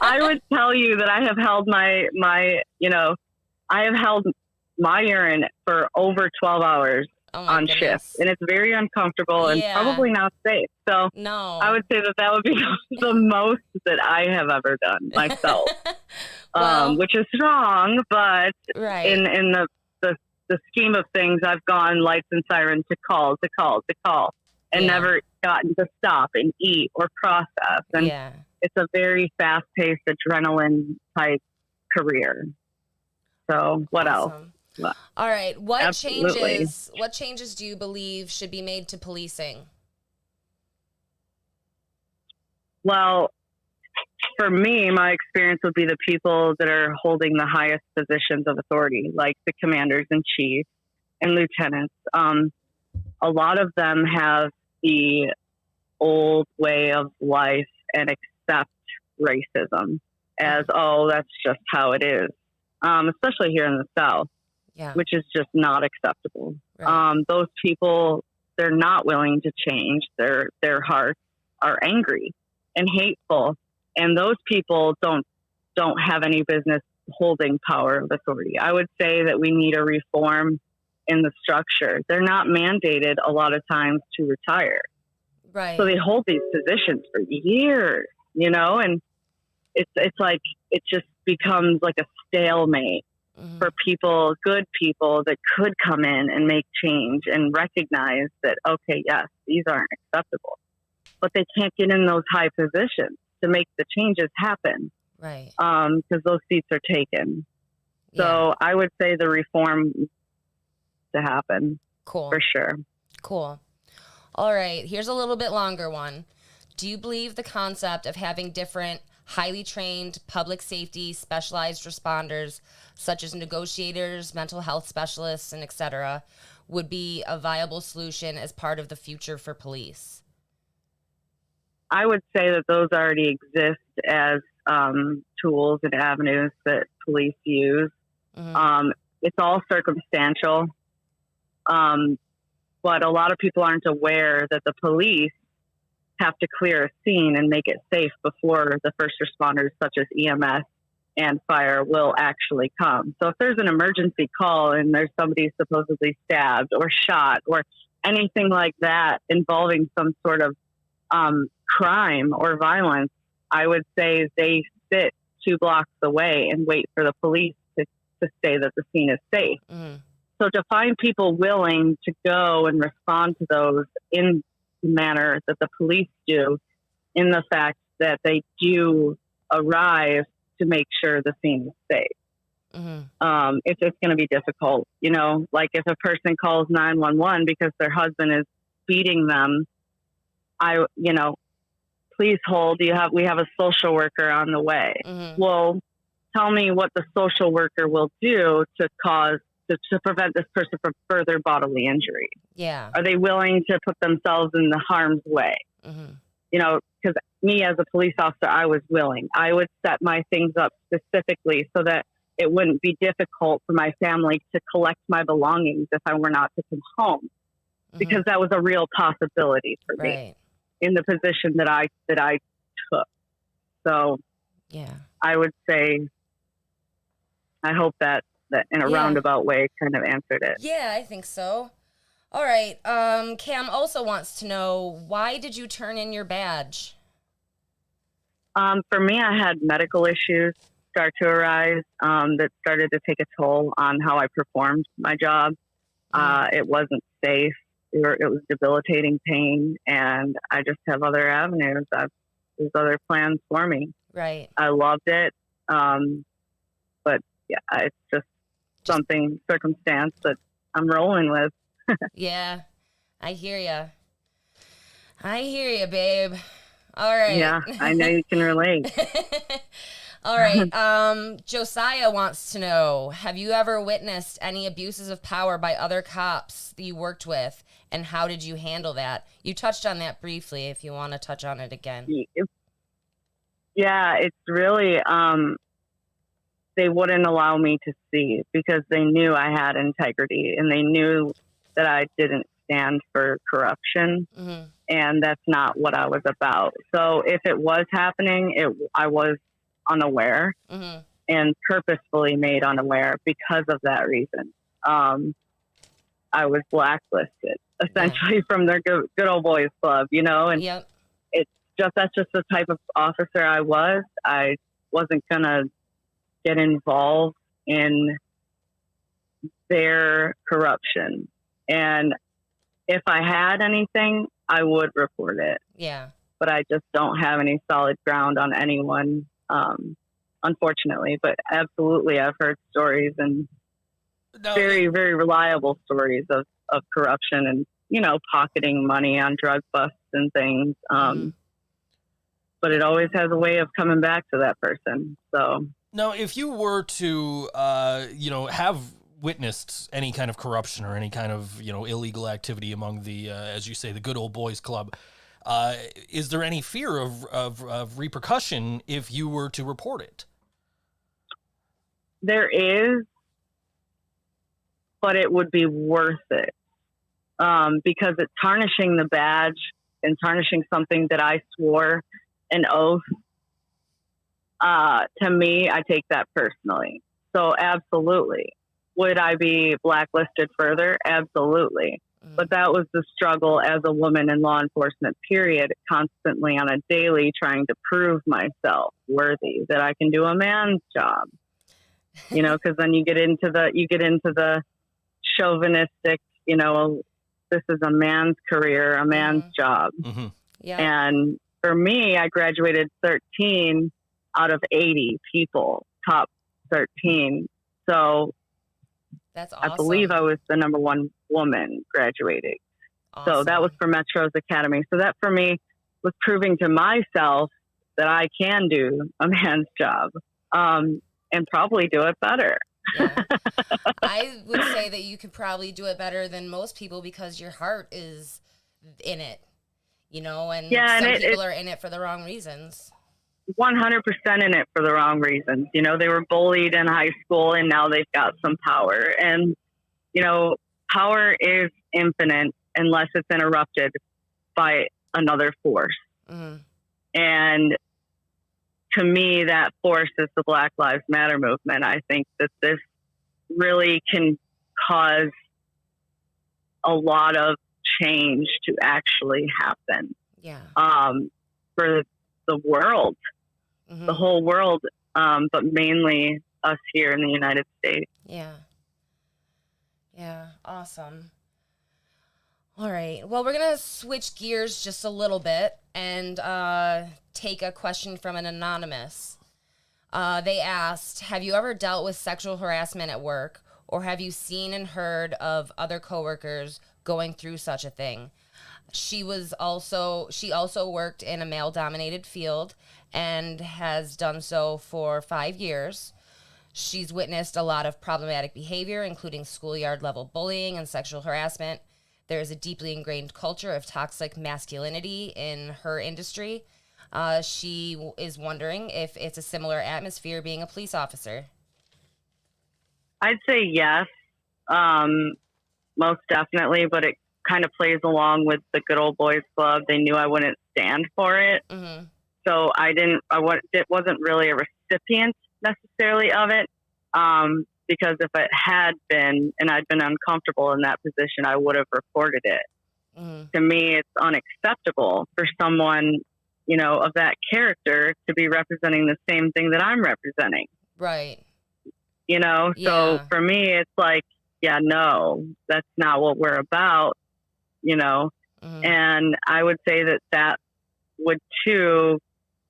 I would tell you that I have held my, I have held my urine for over 12 hours Oh my on goodness. shift, and it's very uncomfortable and Yeah. probably not safe. So No. I would say that would be the most that I have ever done myself, Well, which is wrong, but right. in the scheme of things, I've gone lights and sirens to call, and Yeah. never gotten to stop and eat or process. And Yeah. it's a very fast-paced, adrenaline-type career. So what else? Awesome. Well, All right. What absolutely. changes do you believe should be made to policing? Well, for me, my experience would be the people that are holding the highest positions of authority, like the commanders in chief and lieutenants. A lot of them have the old way of life and accept racism as, oh, that's just how it is, especially here in the South, Yeah. which is just not acceptable. Right. Those people, they're not willing to change. Their hearts are angry and hateful. And those people don't have any business holding power of authority. I would say that we need a reform in the structure. They're not mandated a lot of times to retire. Right. So they hold these positions for years, and it's like it just becomes like a stalemate Mhm. for people, good people that could come in and make change and recognize that, okay, yes, these aren't acceptable. but they can't get in those high positions to make the changes happen. Right. Because those seats are taken. So I would say the reform to happen. Cool. For sure. Cool. All right. Here's a little bit longer one. Do you believe the concept of having different highly trained public safety specialized responders, such as negotiators, mental health specialists, and et cetera, would be a viable solution as part of the future for police? I would say that those already exist as tools and avenues that police use. It's all circumstantial. But a lot of people aren't aware that the police have to clear a scene and make it safe before the first responders, such as EMS and fire, will actually come. So if there's an emergency call and there's somebody supposedly stabbed or shot or anything like that involving some sort of crime or violence, I would say they sit 2 blocks away and wait for the police to say that the scene is safe. So to find people willing to go and respond to those in the manner that the police do, in the fact that they do arrive to make sure the scene is safe. It's just going to be difficult. You know, like if a person calls 911 because their husband is beating them, please hold. We have a social worker on the way. Well, tell me what the social worker will do to prevent this person from further bodily injury. Yeah. Are they willing to put themselves in the harm's way? You know, because me as a police officer, I was willing. I would set my things up specifically so that it wouldn't be difficult for my family to collect my belongings if I were not to come home, because that was a real possibility for me in the position that I took. So yeah, I would say, I hope that in a roundabout way kind of answered it. Yeah, I think so. All right. Cam also wants to know, why did you turn in your badge? For me, I had medical issues start to arise that started to take a toll on how I performed my job. It wasn't safe. It was debilitating pain, and I just have other avenues. There's other plans for me. Right. I loved it. But yeah, it's just circumstance that I'm rolling with. Yeah, I hear you. I hear you, babe. All right. Yeah, I know you can relate. All right. Josiah wants to know, have you ever witnessed any abuses of power by other cops that you worked with, and how did you handle that? You touched on that briefly, if you want to touch on it again. Yeah, it's really, they wouldn't allow me to see because they knew I had integrity and they knew that I didn't stand for corruption. And that's not what I was about. So if it was happening, I was unaware and purposefully made unaware because of that reason. I was blacklisted essentially from their good old boys club, you know, and that's just the type of officer I was. I wasn't going to get involved in their corruption. And if I had anything, I would report it. Yeah. But I just don't have any solid ground on anyone, unfortunately. But absolutely, I've heard stories and very, very reliable stories of corruption and, you know, pocketing money on drug busts and things. But it always has a way of coming back to that person. So now, if you were to, have witnessed any kind of corruption or any kind of, illegal activity among the, as you say, the good old boys club, is there any fear of repercussion if you were to report it? There is, but it would be worth it because it's tarnishing the badge and tarnishing something that I swore an oath. To me, I take that personally. So absolutely. Would I be blacklisted further? Absolutely. But that was the struggle as a woman in law enforcement, period, constantly on a daily trying to prove myself worthy, that I can do a man's job. You know, because then you get into the chauvinistic, this is a man's career, a man's job. Yeah. And for me, I graduated 13 out of 80 people, top 13. So That's awesome. I believe I was the number one woman graduating. Awesome. So that was for Metro's Academy. So that for me was proving to myself that I can do a man's job, and probably do it better. Yeah. I would say that you could probably do it better than most people because your heart is in it, and some people are in it for the wrong reasons. 100% in it for the wrong reasons. They were bullied in high school and now they've got some power. And, power is infinite unless it's interrupted by another force. Mm. And to me, that force is the Black Lives Matter movement. I think that this really can cause a lot of change to actually happen. Yeah. For the world, Mm-hmm. the whole world, but mainly us here in the United States. Yeah. Yeah. Awesome. All right. Well, we're going to switch gears just a little bit and take a question from an anonymous. They asked, have you ever dealt with sexual harassment at work, or have you seen and heard of other coworkers going through such a thing? She also worked in a male-dominated field and has done so for 5 years. She's witnessed a lot of problematic behavior, including schoolyard level bullying and sexual harassment. There is a deeply ingrained culture of toxic masculinity in her industry. She is wondering if it's a similar atmosphere being a police officer. I'd say yes, most definitely, but it kind of plays along with the good old boys club. They knew I wouldn't stand for it. Mm-hmm. So it wasn't really a recipient necessarily of it. Because if it had been, and I'd been uncomfortable in that position, I would have reported it. Mm-hmm. To me, it's unacceptable for someone, of that character to be representing the same thing that I'm representing. Right. So Yeah. for me, it's like, yeah, no, that's not what we're about, Mm-hmm. and I would say that would too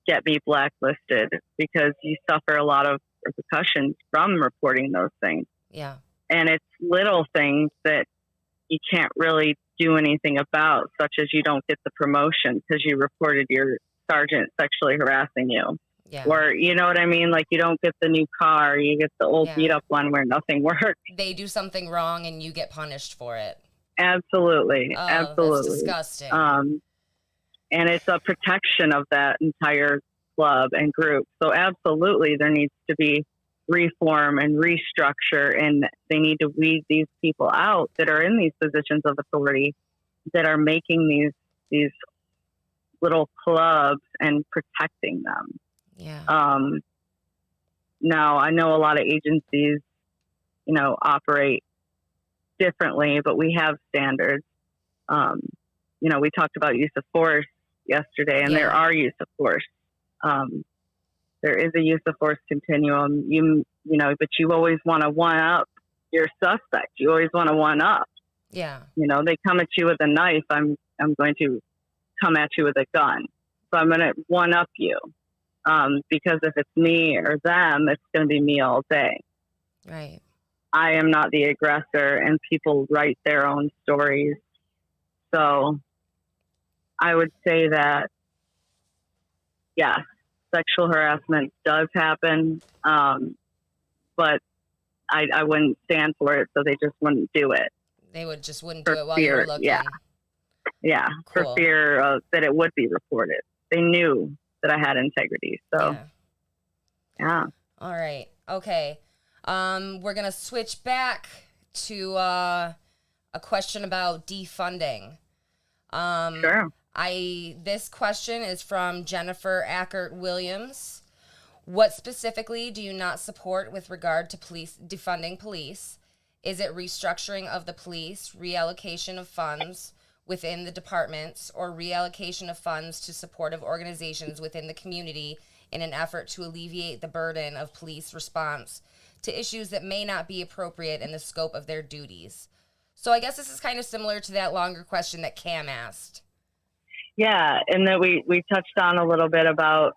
get me blacklisted because you suffer a lot of repercussions from reporting those things. Yeah. And it's little things that you can't really do anything about, such as you don't get the promotion because you reported your sergeant sexually harassing you. Yeah. Or, you know what I mean? Like, you don't get the new car, you get the old beat up one where nothing works. They do something wrong and you get punished for it. Absolutely. Oh, Absolutely. That's disgusting. And it's a protection of that entire club and group. So absolutely there needs to be reform and restructure, and they need to weed these people out that are in these positions of authority that are making these little clubs and protecting them. Yeah. Now I know a lot of agencies, operate differently, but we have standards. We talked about use of force yesterday, and there are use of force. There is a use of force continuum, but you always want to one up your suspect. You always want to one up. Yeah. They come at you with a knife. I'm going to come at you with a gun. So I'm going to one up you. Because if it's me or them, it's going to be me all day. Right. I am not the aggressor, and people write their own stories. So I would say that, yes, sexual harassment does happen, but I wouldn't stand for it, so they just wouldn't do it. They wouldn't do For it while you were fear, looking. Yeah, Cool. for fear of that it would be reported. They knew that I had integrity, so yeah. All right. Okay. We're gonna switch back to a question about defunding. Sure. This question is from Jennifer Ackert Williams. What specifically do you not support with regard to defunding police? Is it restructuring of the police, reallocation of funds within the departments, or reallocation of funds to supportive organizations within the community in an effort to alleviate the burden of police response to issues that may not be appropriate in the scope of their duties? So I guess this is kind of similar to that longer question that Cam asked. Yeah, and that we touched on a little bit about,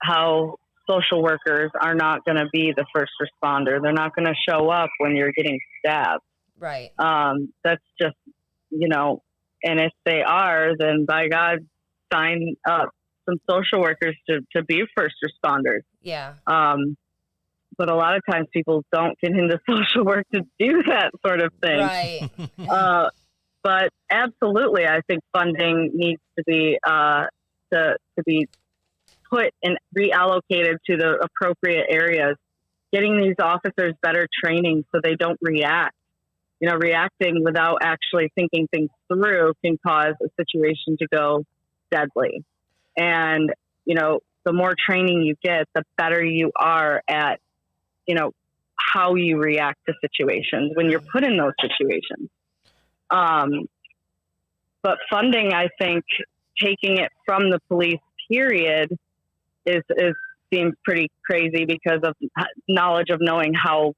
how social workers are not going to be the first responder. They're not going to show up when you're getting stabbed. Right. That's just, and if they are, then by God, sign up some social workers to be first responders. Yeah. But a lot of times people don't get into social work to do that sort of thing. Right. But absolutely, I think funding needs to be to be put and reallocated to the appropriate areas. Getting these officers better training so they don't react. Reacting without actually thinking things through can cause a situation to go deadly. And the more training you get, the better you are at how you react to situations when you're put in those situations. But funding, I think, taking it from the police period seems pretty crazy because of knowledge of knowing how,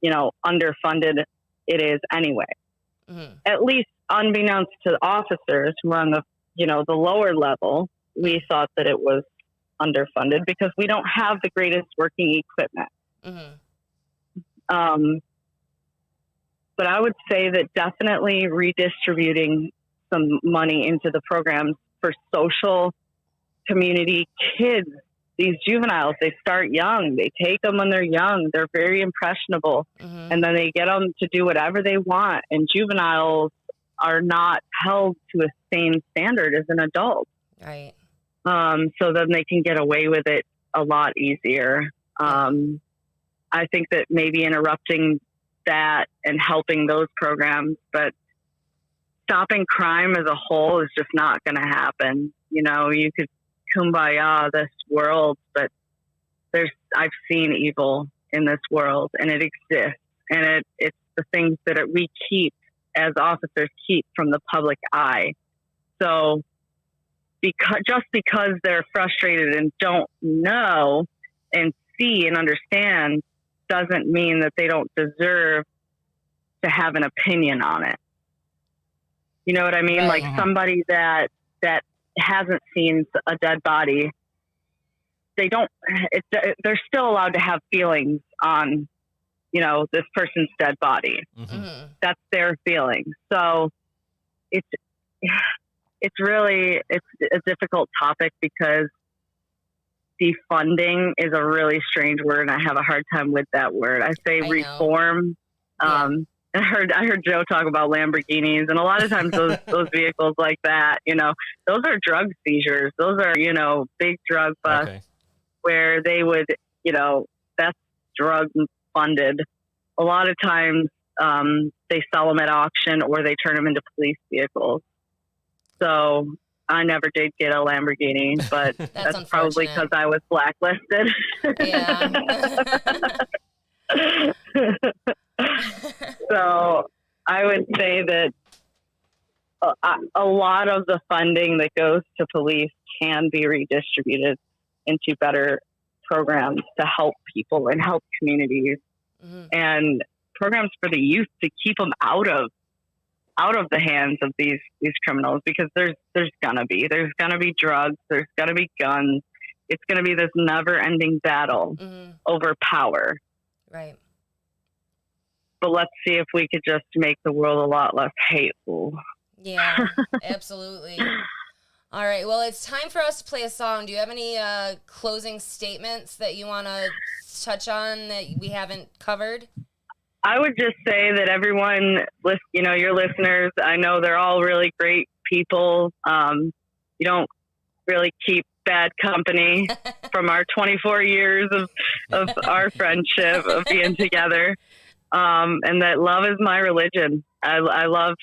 underfunded it is anyway. Mm-hmm. At least unbeknownst to officers who are on the lower level, we thought that it was underfunded because we don't have the greatest working equipment. Mm-hmm. But I would say that definitely redistributing some money into the programs for social community kids. These juveniles, they start young. They take them when they're young. They're very impressionable. Mm-hmm. And then they get them to do whatever they want. And juveniles are not held to a same standard as an adult. Right. So then they can get away with it a lot easier. I think that maybe interrupting that and helping those programs, but stopping crime as a whole is just not going to happen. You could kumbaya this world, but I've seen evil in this world and it exists. And it's the things that we keep as officers keep from the public eye. So just because they're frustrated and don't know and see and understand doesn't mean that they don't deserve to have an opinion on it. You know what I mean? Right. Like somebody that hasn't seen a dead body, they're still allowed to have feelings on, this person's dead body. Mm-hmm. That's their feelings. So it's a difficult topic because defunding is a really strange word, and I have a hard time with that word. I say reform. Yeah. I heard Joe talk about Lamborghinis, and a lot of times those vehicles like that, those are drug seizures. Those are, big drug busts where they would, that's drug funded. A lot of times they sell them at auction or they turn them into police vehicles. So I never did get a Lamborghini, but that's probably because I was blacklisted. Yeah. So I would say that a lot of the funding that goes to police can be redistributed into better programs to help people and help communities, mm-hmm. and programs for the youth to keep them out of the hands of these criminals, because there's gonna be drugs, there's gonna be guns. It's gonna be this never ending battle mm-hmm. over power. Right. But let's see if we could just make the world a lot less hateful. Yeah, absolutely. All right. Well, it's time for us to play a song. Do you have any closing statements that you want to touch on that we haven't covered? I would just say that everyone, your listeners, I know they're all really great people. You don't really keep bad company from our 24 years of our friendship, of being together. And that love is my religion. I love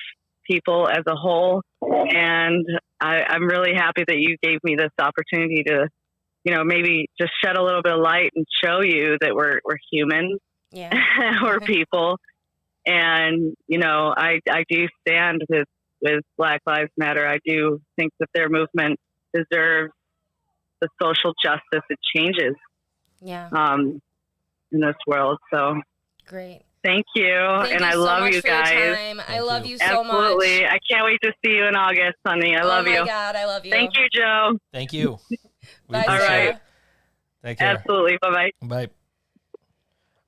people as a whole. And I'm really happy that you gave me this opportunity to, maybe just shed a little bit of light and show you that we're human. Yeah. We're people. And, I do stand with Black Lives Matter. I do think that their movement deserves the social justice it changes in this world. So great. Thank you. Thank and you I so love much you for your guys. time. I Thank love you. you so much. Absolutely. I can't wait to see you in August, honey. I love Oh you. my God, I love you. Thank you, Joe. Thank you. We Bye, appreciate All Sarah. right. it. Take care. Absolutely. Bye-bye. Bye.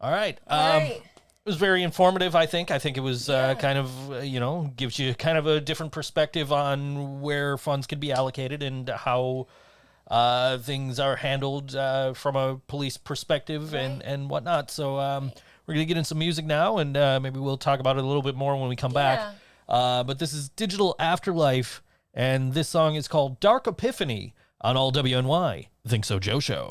All right. All right. It was very informative, I think. I think it was Yeah. kind of, gives you kind of a different perspective on where funds could be allocated and how things are handled from a police perspective and whatnot. So we're going to get in some music now, and maybe we'll talk about it a little bit more when we come back. But this is Digital Afterlife, and this song is called Dark Epiphany on All WNY. Think So Joe Show.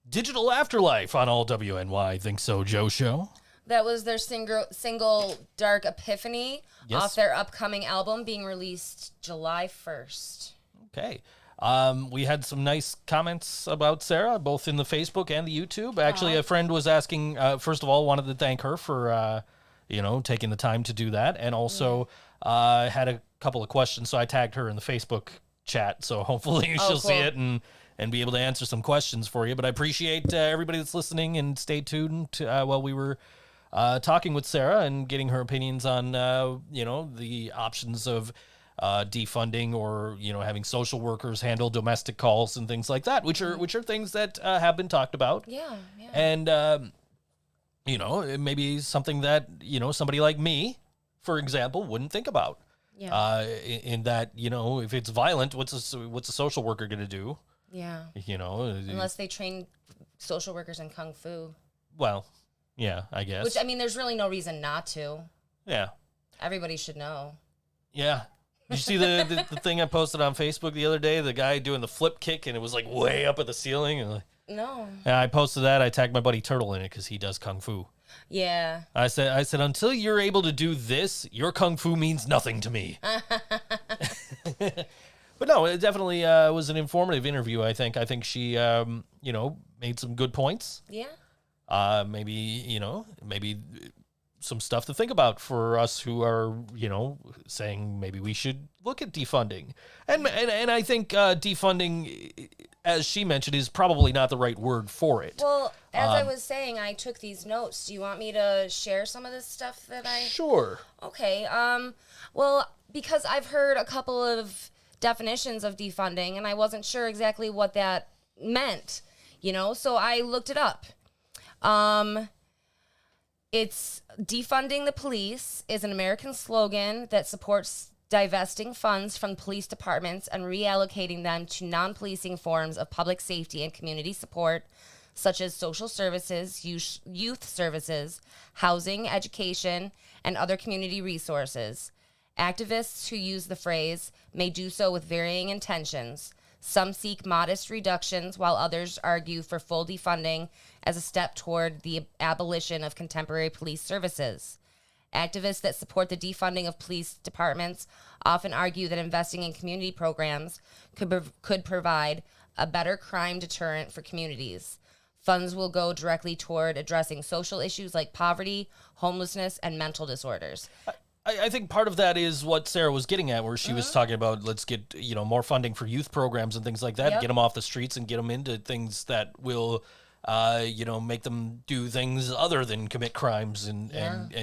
Digital Afterlife on all WNY Think So Joe show. That was their single Dark Epiphany Yes. off their upcoming album being released July 1st. Okay. We had some nice comments about Sarah, both in the Facebook and the YouTube. Actually, a friend was asking, first of all, wanted to thank her for, taking the time to do that. And also had a couple of questions, so I tagged her in the Facebook chat. So hopefully she'll see it and be able to answer some questions for you. But I appreciate everybody that's listening, and stay tuned while we were talking with Sarah and getting her opinions on, the options of defunding, or having social workers handle domestic calls and things like that, which are things that have been talked about. Yeah. And it may be something that somebody like me, for example, wouldn't think about. Yeah. In that, if it's violent, what's a social worker going to do? Yeah. Unless they train social workers in Kung Fu. Well, yeah, I guess. Which, I mean, there's really no reason not to. Yeah. Everybody should know. Yeah. Did you see the thing I posted on Facebook the other day? The guy doing the flip kick, and it was like way up at the ceiling. And No. I posted that. I tagged my buddy Turtle in it because he does Kung Fu. Yeah. I said, until you're able to do this, your Kung Fu means nothing to me. But no, it definitely was an informative interview, I think. I think she, made some good points. Yeah. Maybe some stuff to think about for us who are, saying maybe we should look at defunding. And I think defunding, as she mentioned, is probably not the right word for it. Well, as I was saying, I took these notes. Do you want me to share some of this stuff that I... Sure. Okay. Well, because I've heard a couple of definitions of defunding, and I wasn't sure exactly what that meant, so I looked it up. It's defunding the police is an American slogan that supports divesting funds from police departments and reallocating them to non-policing forms of public safety and community support, such as social services, youth services, housing, education, and other community resources. Activists who use the phrase may do so with varying intentions. Some seek modest reductions, while others argue for full defunding as a step toward the abolition of contemporary police services. Activists that support the defunding of police departments often argue that investing in community programs could provide a better crime deterrent for communities. Funds will go directly toward addressing social issues like poverty, homelessness, and mental disorders. I think part of that is what Sarah was getting at, where she was talking about, let's get, more funding for youth programs and things like that, Yep. get them off the streets and get them into things that will, make them do things other than commit crimes, and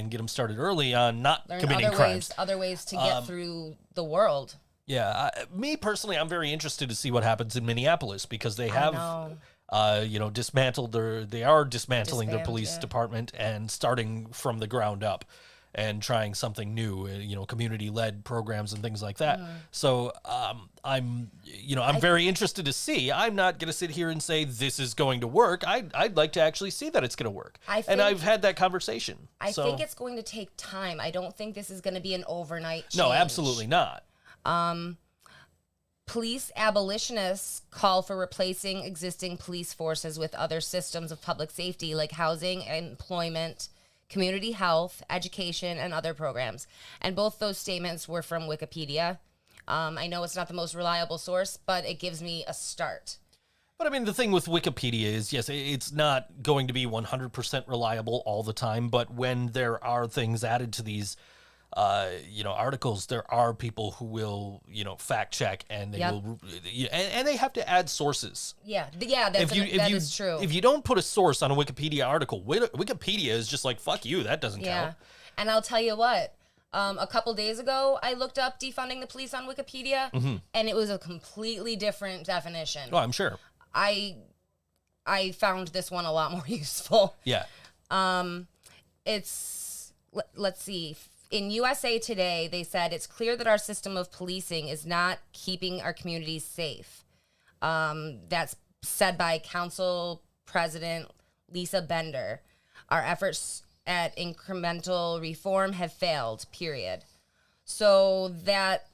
get them started early on not Learn committing other crimes. other ways to get through the world. Yeah. Me personally, I'm very interested to see what happens in Minneapolis, because they have, dismantled they are dismantling their police department and starting from the ground up and trying something new, community-led programs and things like that. So I'm very interested to see. I'm not going to sit here and say this is going to work. I'd like to actually see that it's going to work. And I've had that conversation. I think it's going to take time. I don't think this is going to be an overnight change. No, absolutely not. Police abolitionists call for replacing existing police forces with other systems of public safety like housing, employment, community health, education, and other programs. And both those statements were from Wikipedia. I know it's not the most reliable source, but it gives me a start. But I mean, the thing with Wikipedia is, yes, it's not going to be 100% reliable all the time, but when there are things added to these articles, there are people who will, fact check, and they will, and they have to add sources. Yeah, that is true. If you don't put a source on a Wikipedia article, Wikipedia is just like, fuck you, that doesn't count. And I'll tell you what, A couple days ago, I looked up defunding the police on Wikipedia, and it was a completely different definition. Oh, I'm sure. I found this one a lot more useful. Yeah. Let's see. In USA Today, they said it's clear that our system of policing is not keeping our communities safe. That's said by Council President Lisa Bender. Our efforts at incremental reform have failed, period. So that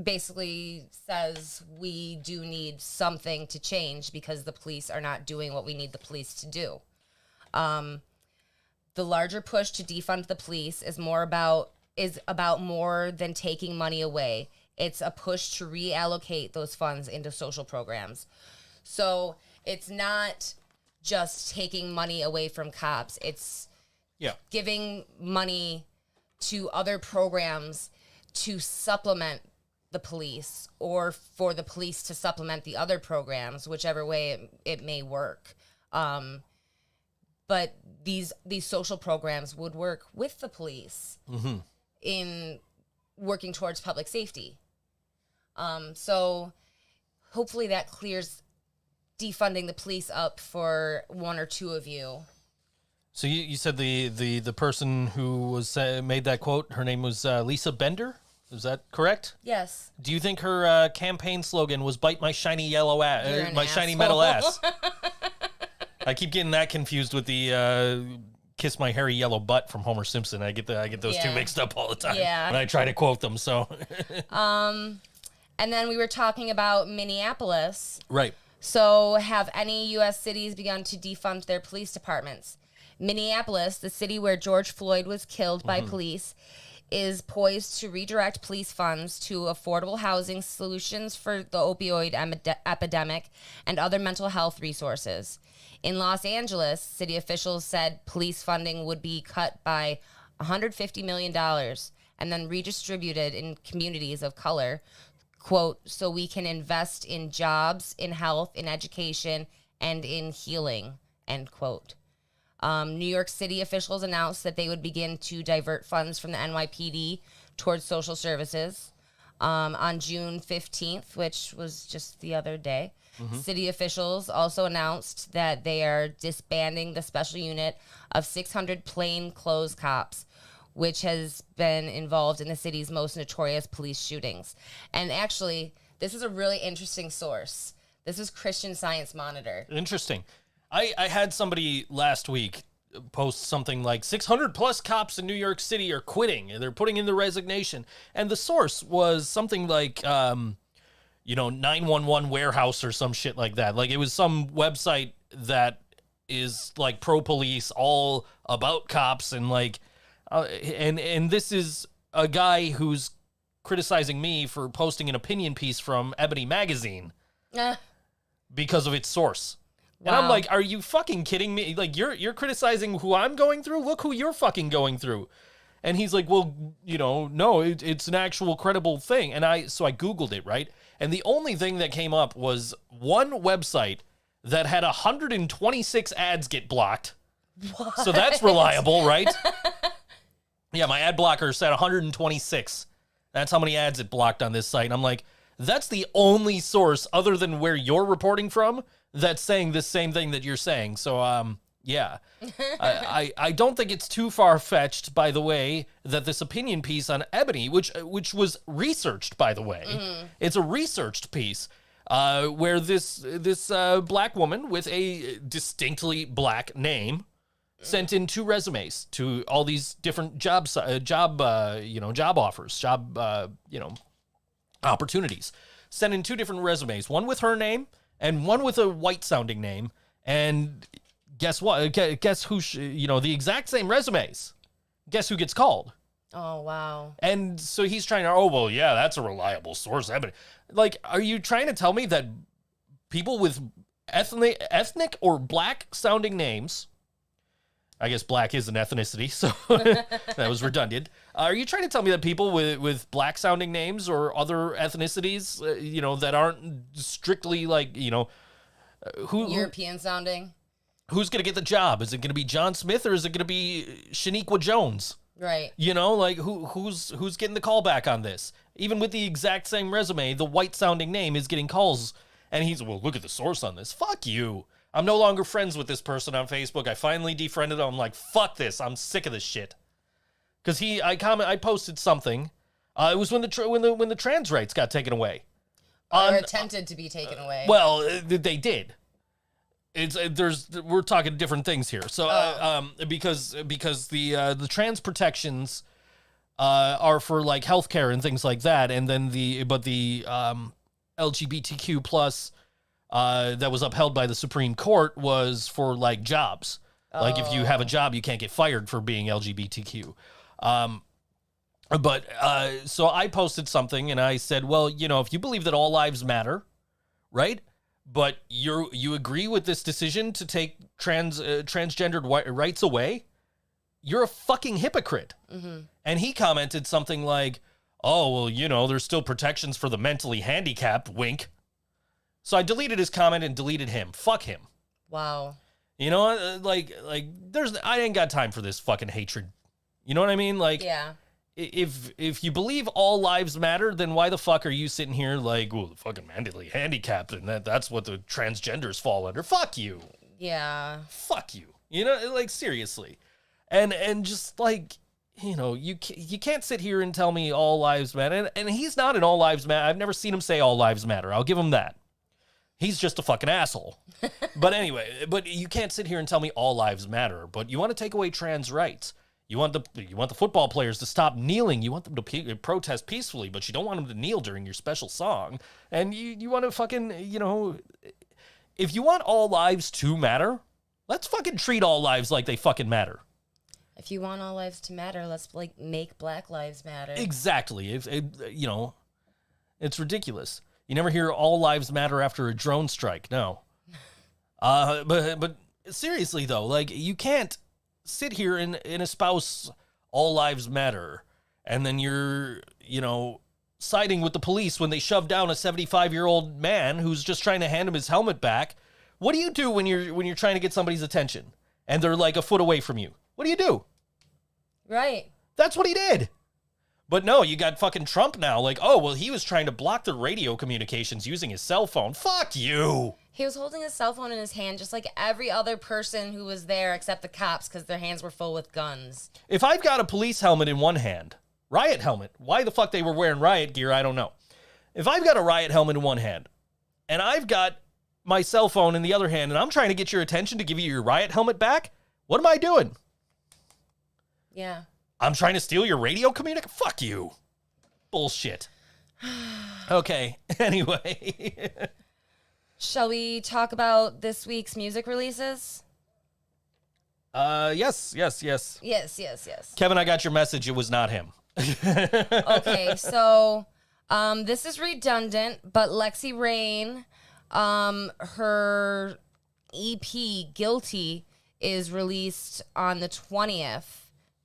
basically says we do need something to change because the police are not doing what we need the police to do. The larger push to defund the police is about more than taking money away. It's a push to reallocate those funds into social programs. So it's not just taking money away from cops. It's giving money to other programs to supplement the police or for the police to supplement the other programs, whichever way it may work. But these social programs would work with the police in working towards public safety. So hopefully that clears defunding the police up for one or two of you. So you said the person who was made that quote, her name was Lisa Bender? Is that correct? Yes. Do you think her campaign slogan was "Bite my shiny yellow ass, You're my an shiny asshole. metal ass"? I keep getting that confused with the "Kiss my hairy yellow butt" from Homer Simpson. I get those two Yeah. mixed up all the time Yeah. when I try to quote them. So, And then we were talking about Minneapolis. right. So have any U.S. cities begun to defund their police departments? Minneapolis, the city where George Floyd was killed by police, is poised to redirect police funds to affordable housing solutions for the opioid epidemic and other mental health resources. In Los Angeles, city officials said police funding would be cut by $150 million and then redistributed in communities of color, quote, so we can invest in jobs, in health, in education, and in healing, end quote. New York City officials announced that they would begin to divert funds from the NYPD towards social services. On June 15th, which was just the other day, city officials also announced that they are disbanding the special unit of 600 plainclothes cops, which has been involved in the city's most notorious police shootings. And actually, this is a really interesting source. This is Christian Science Monitor. Interesting. I had somebody last week post something like 600 plus cops in New York City are quitting and they're putting in the resignation. And the source was something like, 911 warehouse or some shit like that. Like it was some website that is like pro police, all about cops and like, and this is a guy who's criticizing me for posting an opinion piece from Ebony Magazine because of its source. And I'm Wow. like, are you fucking kidding me? Like, you're criticizing who I'm going through? Look who you're fucking going through. And he's like, well, no, it's an actual credible thing. And so I Googled it, right? And the only thing that came up was one website that had 126 ads get blocked. What? So that's reliable, right? Yeah, my ad blocker said 126. That's how many ads it blocked on this site. And I'm like, that's the only source other than where you're reporting from that's saying the same thing that you're saying. So, yeah. I don't think it's too far-fetched, by the way, that this opinion piece on Ebony, which was researched, by the way. It's a researched piece where this black woman with a distinctly black name sent in 2 resumes to all these different job offers, opportunities. Sent in 2 different resumes, one with her name and one with a white-sounding name. And guess what? Guess who? The exact same resumes. Guess who gets called? Oh, wow. And so he's trying to. Oh well, yeah, that's a reliable source. Like, are you trying to tell me that people with ethnic or black-sounding names? I guess black is an ethnicity, so that was redundant. Are you trying to tell me that people with black-sounding names or other ethnicities, that aren't strictly like, European sounding? Who's going to get the job? Is it going to be John Smith or is it going to be Shaniqua Jones? Right. You know, like who's getting the call back on this? Even with the exact same resume, the white sounding name is getting calls, and he's, well, look at the source on this. Fuck you. I'm no longer friends with this person on Facebook. I finally defriended him. I'm like, fuck this. I'm sick of this shit. Because I posted something. It was when the trans rights got taken away. Or attempted to be taken away. Well, they did. We're talking different things here. So because the trans protections are for like healthcare and things like that, and then the LGBTQ plus that was upheld by the Supreme Court was for like jobs. Like if you have a job, you can't get fired for being LGBTQ. So I posted something and I said, well, you know, if you believe that all lives matter, right? But you agree with this decision to take transgendered rights away, you're a fucking hypocrite. Mm-hmm. And he commented something like, oh, well, you know, there's still protections for the mentally handicapped, wink. So I deleted his comment and deleted him. Fuck him. Wow. You know, I ain't got time for this fucking hatred. You know what I mean? Like, yeah. If you believe all lives matter, then why the fuck are you sitting here like, well, the fucking mentally handicapped, and that's what the transgenders fall under? Fuck you. Yeah. Fuck you. You know, like, seriously. And just like, you know, you can't sit here and tell me all lives matter. And he's not an all lives matter. I've never seen him say all lives matter. I'll give him that. He's just a fucking asshole. But anyway, but you can't sit here and tell me all lives matter. But you want to take away trans rights. You want the football players to stop kneeling. You want them to protest peacefully, but you don't want them to kneel during your special song. And you want to fucking, you know, if you want all lives to matter, let's fucking treat all lives like they fucking matter. If you want all lives to matter, let's like make Black Lives Matter. Exactly. You know, it's ridiculous. You never hear all lives matter after a drone strike. No. But seriously though, like, you can't sit here and espouse all lives matter, and then you're, you know, siding with the police when they shove down a 75-year-old man who's just trying to hand him his helmet back. What do you do when you're trying to get somebody's attention and they're like a foot away from you? What do you do? Right. That's what he did. But no, you got fucking Trump now. Like, oh, well, he was trying to block the radio communications using his cell phone. Fuck you. He was holding his cell phone in his hand just like every other person who was there except the cops because their hands were full with guns. If I've got a police helmet in one hand, riot helmet, why the fuck they were wearing riot gear, I don't know. If I've got a riot helmet in one hand and I've got my cell phone in the other hand and I'm trying to get your attention to give you your riot helmet back, what am I doing? Yeah. I'm trying to steal your radio communication? Fuck you. Bullshit. Okay, anyway. Shall we talk about this week's music releases? Yes. Yes. Kevin, I got your message. It was not him. Okay, so this is redundant, but Lexi Rain, her EP, Guilty, is released on the 20th.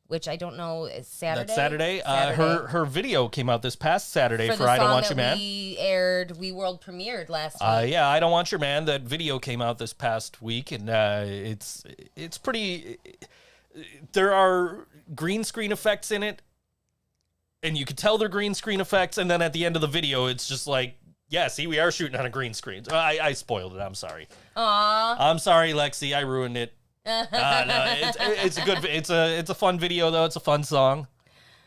Which I don't know is Saturday. That's Saturday. Her video came out this past Saturday for I Don't Want Your Man. We world premiered last week. Yeah, I Don't Want Your Man. That video came out this past week, and it's pretty. There are green screen effects in it, and you could tell they're green screen effects. And then at the end of the video, it's just like, yeah, see, we are shooting on a green screen. I spoiled it. I'm sorry. Aww. I'm sorry, Lexi. I ruined it. No, it's a fun video though. It's a fun song.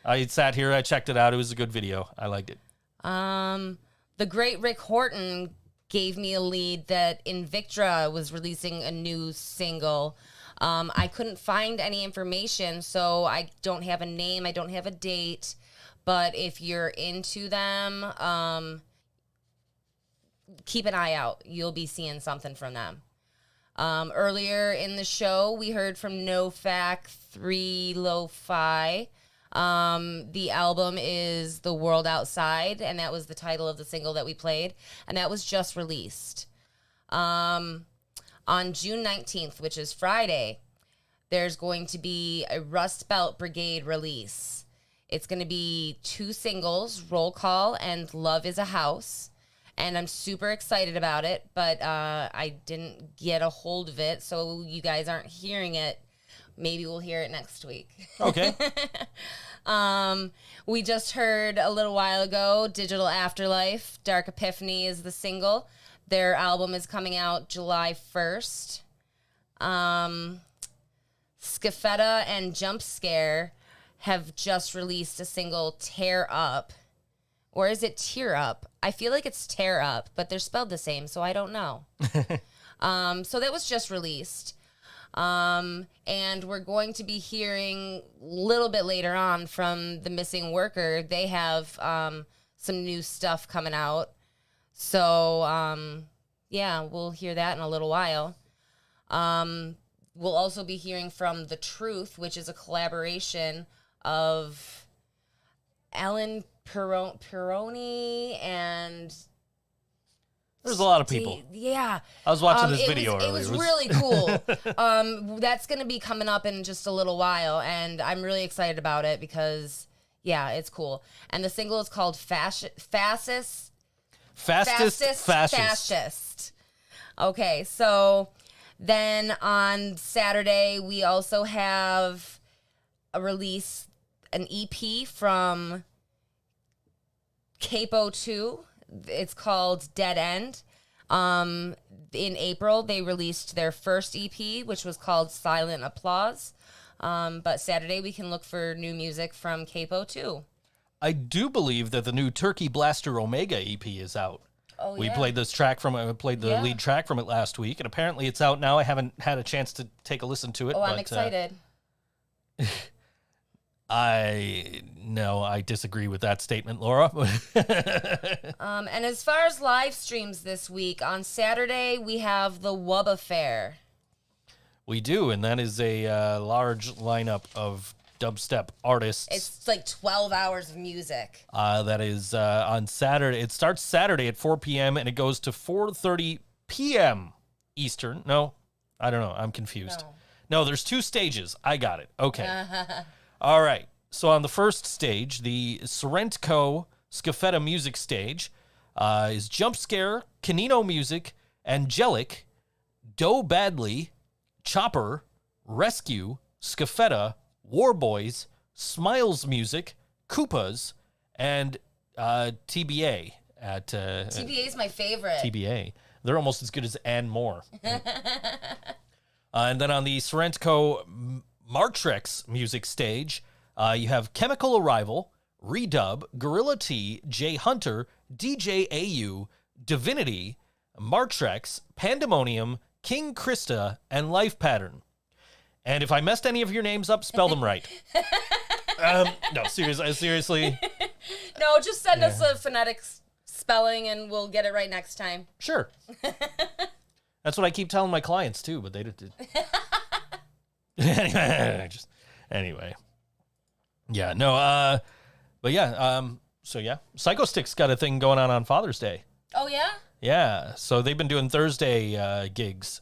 I sat here, I checked it out. It was a good video. I liked it. The great Rick Horton gave me a lead that Invictra was releasing a new single. I couldn't find any information, so I don't have a name. I don't have a date. But if you're into them, keep an eye out. You'll be seeing something from them. Earlier in the show, we heard from NoFac 3 Lo-Fi. The album is The World Outside, and that was the title of the single that we played, and that was just released. On June 19th, which is Friday, there's going to be a Rust Belt Brigade release. It's going to be 2 singles, Roll Call and Love is a House. And I'm super excited about it, but I didn't get a hold of it, so you guys aren't hearing it. maybe we'll hear it next week. Okay. We just heard a little while ago, Digital Afterlife, Dark Epiphany is the single. Their album is coming out July 1st. Skafetta and Jump Scare have just released a single, Tear Up. Or is it Tear Up? I feel like it's Tear Up, but they're spelled the same, so I don't know. So that was just released. And we're going to be hearing a little bit later on from The Missing Worker. They have some new stuff coming out. So, yeah, we'll hear that in a little while. We'll also be hearing from The Truth, which is a collaboration of Alan Peroni and... There's a lot of people. Yeah. I was watching this video earlier. It was really cool. That's going to be coming up in just a little while, and I'm really excited about it because, yeah, it's cool. And the single is called Fastest. Okay, so then on Saturday, we also have a release, an EP from Capo 2. It's called Dead End. In April, they released their first EP, which was called Silent Applause. But Saturday, we can look for new music from Capo 2. I do believe that the new Turkey Blaster Omega EP is out. Oh, We yeah. played this track from it. I played the lead track from it last week, and apparently it's out now. I haven't had a chance to take a listen to it. Oh, but, I'm excited. I disagree with that statement, Laura. And as far as live streams this week, on Saturday, we have the Wubba Fair. We do, and that is a large lineup of dubstep artists. It's like 12 hours of music. That is on Saturday. It starts Saturday at 4 p.m. and it goes to 4:30 p.m. Eastern. No, I don't know. I'm confused. No, there's 2 stages. I got it. Okay. All right. So on the first stage, the Sorrento Scafetta Music Stage is Jump Scare, Canino Music, Angelic, Doe Badly, Chopper, Rescue, Scafetta, Warboys, Smiles Music, Koopas, and TBA at TBA is my favorite. TBA. They're almost as good as and more. And then on the Sorrento Martrex Music Stage, you have Chemical Arrival, Redub, Gorilla T, Jay Hunter, DJ AU, Divinity, Martrex, Pandemonium, King Krista, and Life Pattern. And if I messed any of your names up, spell them right. No, seriously. No, just send us a phonetic spelling and we'll get it right next time. Sure. That's what I keep telling my clients too, but they did. Anyway. Yeah, no, but yeah, so yeah, Psycho Stick's got a thing going on Father's Day. Oh, yeah? Yeah, so they've been doing Thursday gigs.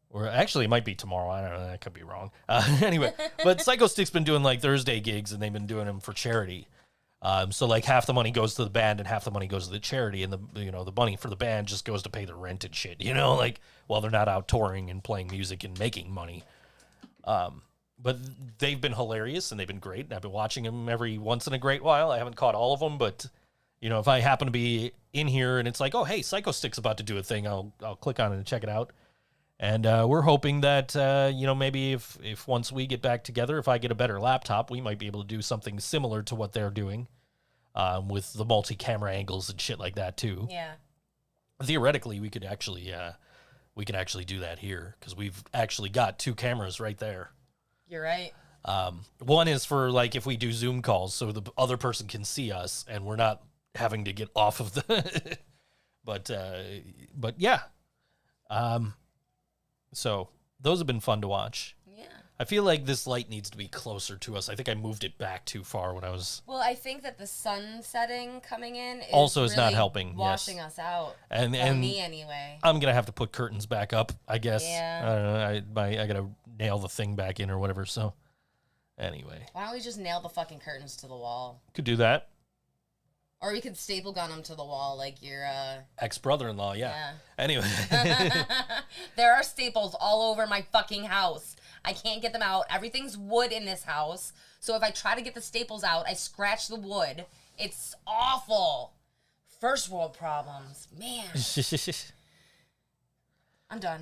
Or actually, it might be tomorrow. I don't know. That could be wrong. Anyway, but Psycho Stick's been doing like Thursday gigs, and they've been doing them for charity. So like half the money goes to the band, and half the money goes to the charity, and the money for the band just goes to pay the rent and shit. Like while they're not out touring and playing music and making money. But they've been hilarious and they've been great. And I've been watching them every once in a great while. I haven't caught all of them, but if I happen to be in here and it's like, oh hey, Psycho Stick's about to do a thing, I'll click on it and check it out. And we're hoping that, maybe if once we get back together, if I get a better laptop, we might be able to do something similar to what they're doing with the multi-camera angles and shit like that, too. Yeah. Theoretically, we could actually do that here because we've actually got 2 cameras right there. You're right. One is for, like, if we do Zoom calls so the other person can see us and we're not having to get off of the... But yeah. So those have been fun to watch. Yeah. I feel like this light needs to be closer to us. I think I moved it back too far when I was... Well, I think that the sun setting coming in is also is really not helping. washing yes. us out. And me anyway. I'm going to have to put curtains back up, I guess. Yeah. I don't know. I got to nail the thing back in or whatever. So anyway. Why don't we just nail the fucking curtains to the wall? Could do that. Or we could staple gun them to the wall like your... ex-brother-in-law, yeah. Anyway. There are staples all over my fucking house. I can't get them out. Everything's wood in this house. So if I try to get the staples out, I scratch the wood. It's awful. First world problems. Man. I'm done.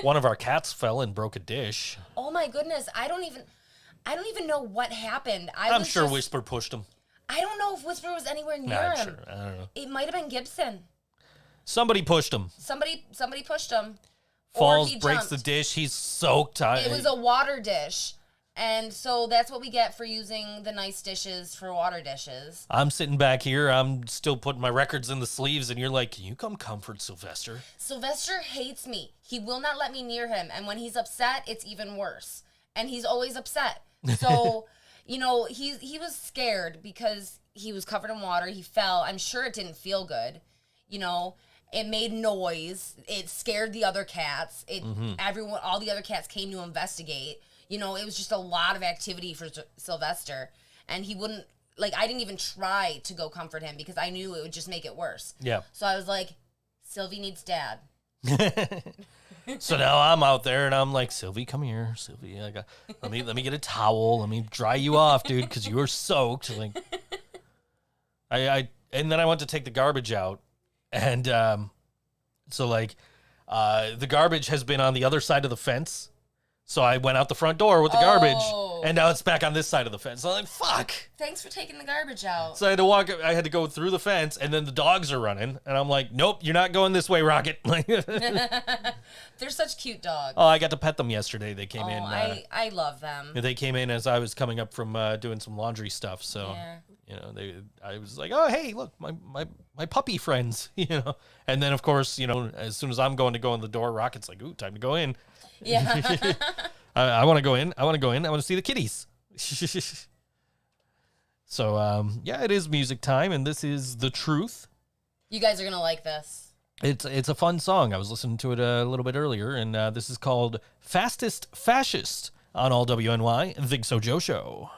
One of our cats fell and broke a dish. Oh my goodness. I don't even know what happened. I'm sure Whisper pushed him. I don't know if Whisper was anywhere near Nah, him. sure. I don't know. It might have been Gibson. Somebody pushed him. Somebody pushed him. Falls, or he breaks the jumped. dish. He's soaked. It was a water dish. And so that's what we get for using the nice dishes for water dishes. I'm sitting back here. I'm still putting my records in the sleeves, and you're like, can you come comfort Sylvester? Sylvester hates me. He will not let me near him. And when he's upset, it's even worse. And he's always upset. So, you know, he was scared because he was covered in water. He fell. I'm sure it didn't feel good. You know, it made noise. It scared the other cats. All the other cats came to investigate. You know, it was just a lot of activity for Sylvester. And he wouldn't, like, I didn't even try to go comfort him because I knew it would just make it worse. Yeah. So I was like, Sylvie needs dad. So now I'm out there, and I'm like, Sylvie, come here. Sylvie, let me get a towel. Let me dry you off, dude, because you were soaked. Like, and then I went to take the garbage out. And so, like, the garbage has been on the other side of the fence. So I went out the front door with the garbage, and now it's back on this side of the fence. So I'm like, fuck. Thanks for taking the garbage out. So I had to go through the fence, and then the dogs are running. And I'm like, nope, you're not going this way, Rocket. They're such cute dogs. Oh, I got to pet them yesterday. They came in. I love them. They came in as I was coming up from doing some laundry stuff. So, Yeah. you know, I was like, oh, hey, look, my puppy friends, you know. And then, of course, you know, as soon as I'm going to go in the door, Rocket's like, ooh, time to go in. Yeah. I want to go in. I want to see the kitties. So, yeah, it is music time, and this is The Truth. You guys are going to like this. It's a fun song. I was listening to it a little bit earlier, and this is called Fastest Fascist on All WNY, ThinkSoJoE Show.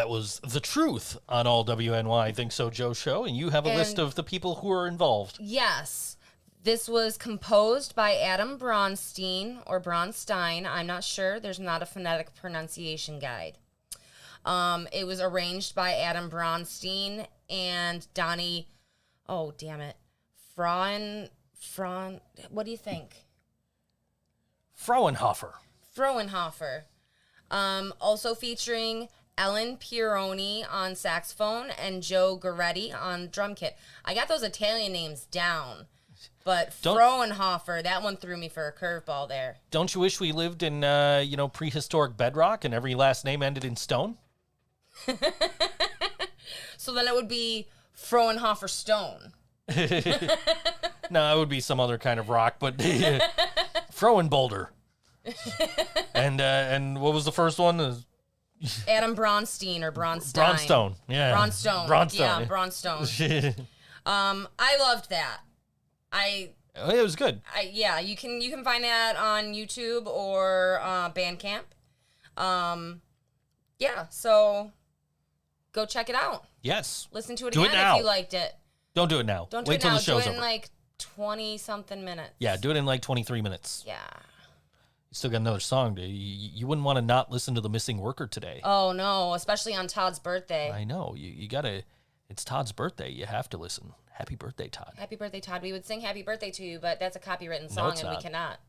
that was The Truth on all WNY Think So Joe show, and you have a list of the people who are involved. Yes. This was composed by Adam Bronstein or Bronstein. I'm not sure. There's not a phonetic pronunciation guide. It was arranged by Adam Bronstein and Donny, oh, damn it, what do you think? Frauenhofer. Also featuring Ellen Pieroni on saxophone and Joe Goretti on drum kit. I got those Italian names down, but Frauenhofer, that one threw me for a curveball there. Don't you wish we lived in, prehistoric bedrock and every last name ended in stone? So then it would be Frauenhofer Stone. No, it would be some other kind of rock, but Frauenboulder. And what was the first one? Adam Bronstein or Bronstein. Bronstone, yeah. Bronstone. Yeah, Bronstone. I loved that. It was good. You can find that on YouTube or Bandcamp. So go check it out. Yes. Listen to it Do again it now. if you liked it. Don't do it now. Don't do Wait it till now. the show's do it in over. like 20-something minutes. Yeah, do it in like 23 minutes. Yeah. You still got another song. You wouldn't want to not listen to The Missing Worker today. Oh, no, especially on Todd's birthday. I know. You got to... It's Todd's birthday. You have to listen. Happy birthday, Todd. Happy birthday, Todd. We would sing happy birthday to you, but that's a copywritten song, it's and not. we cannot.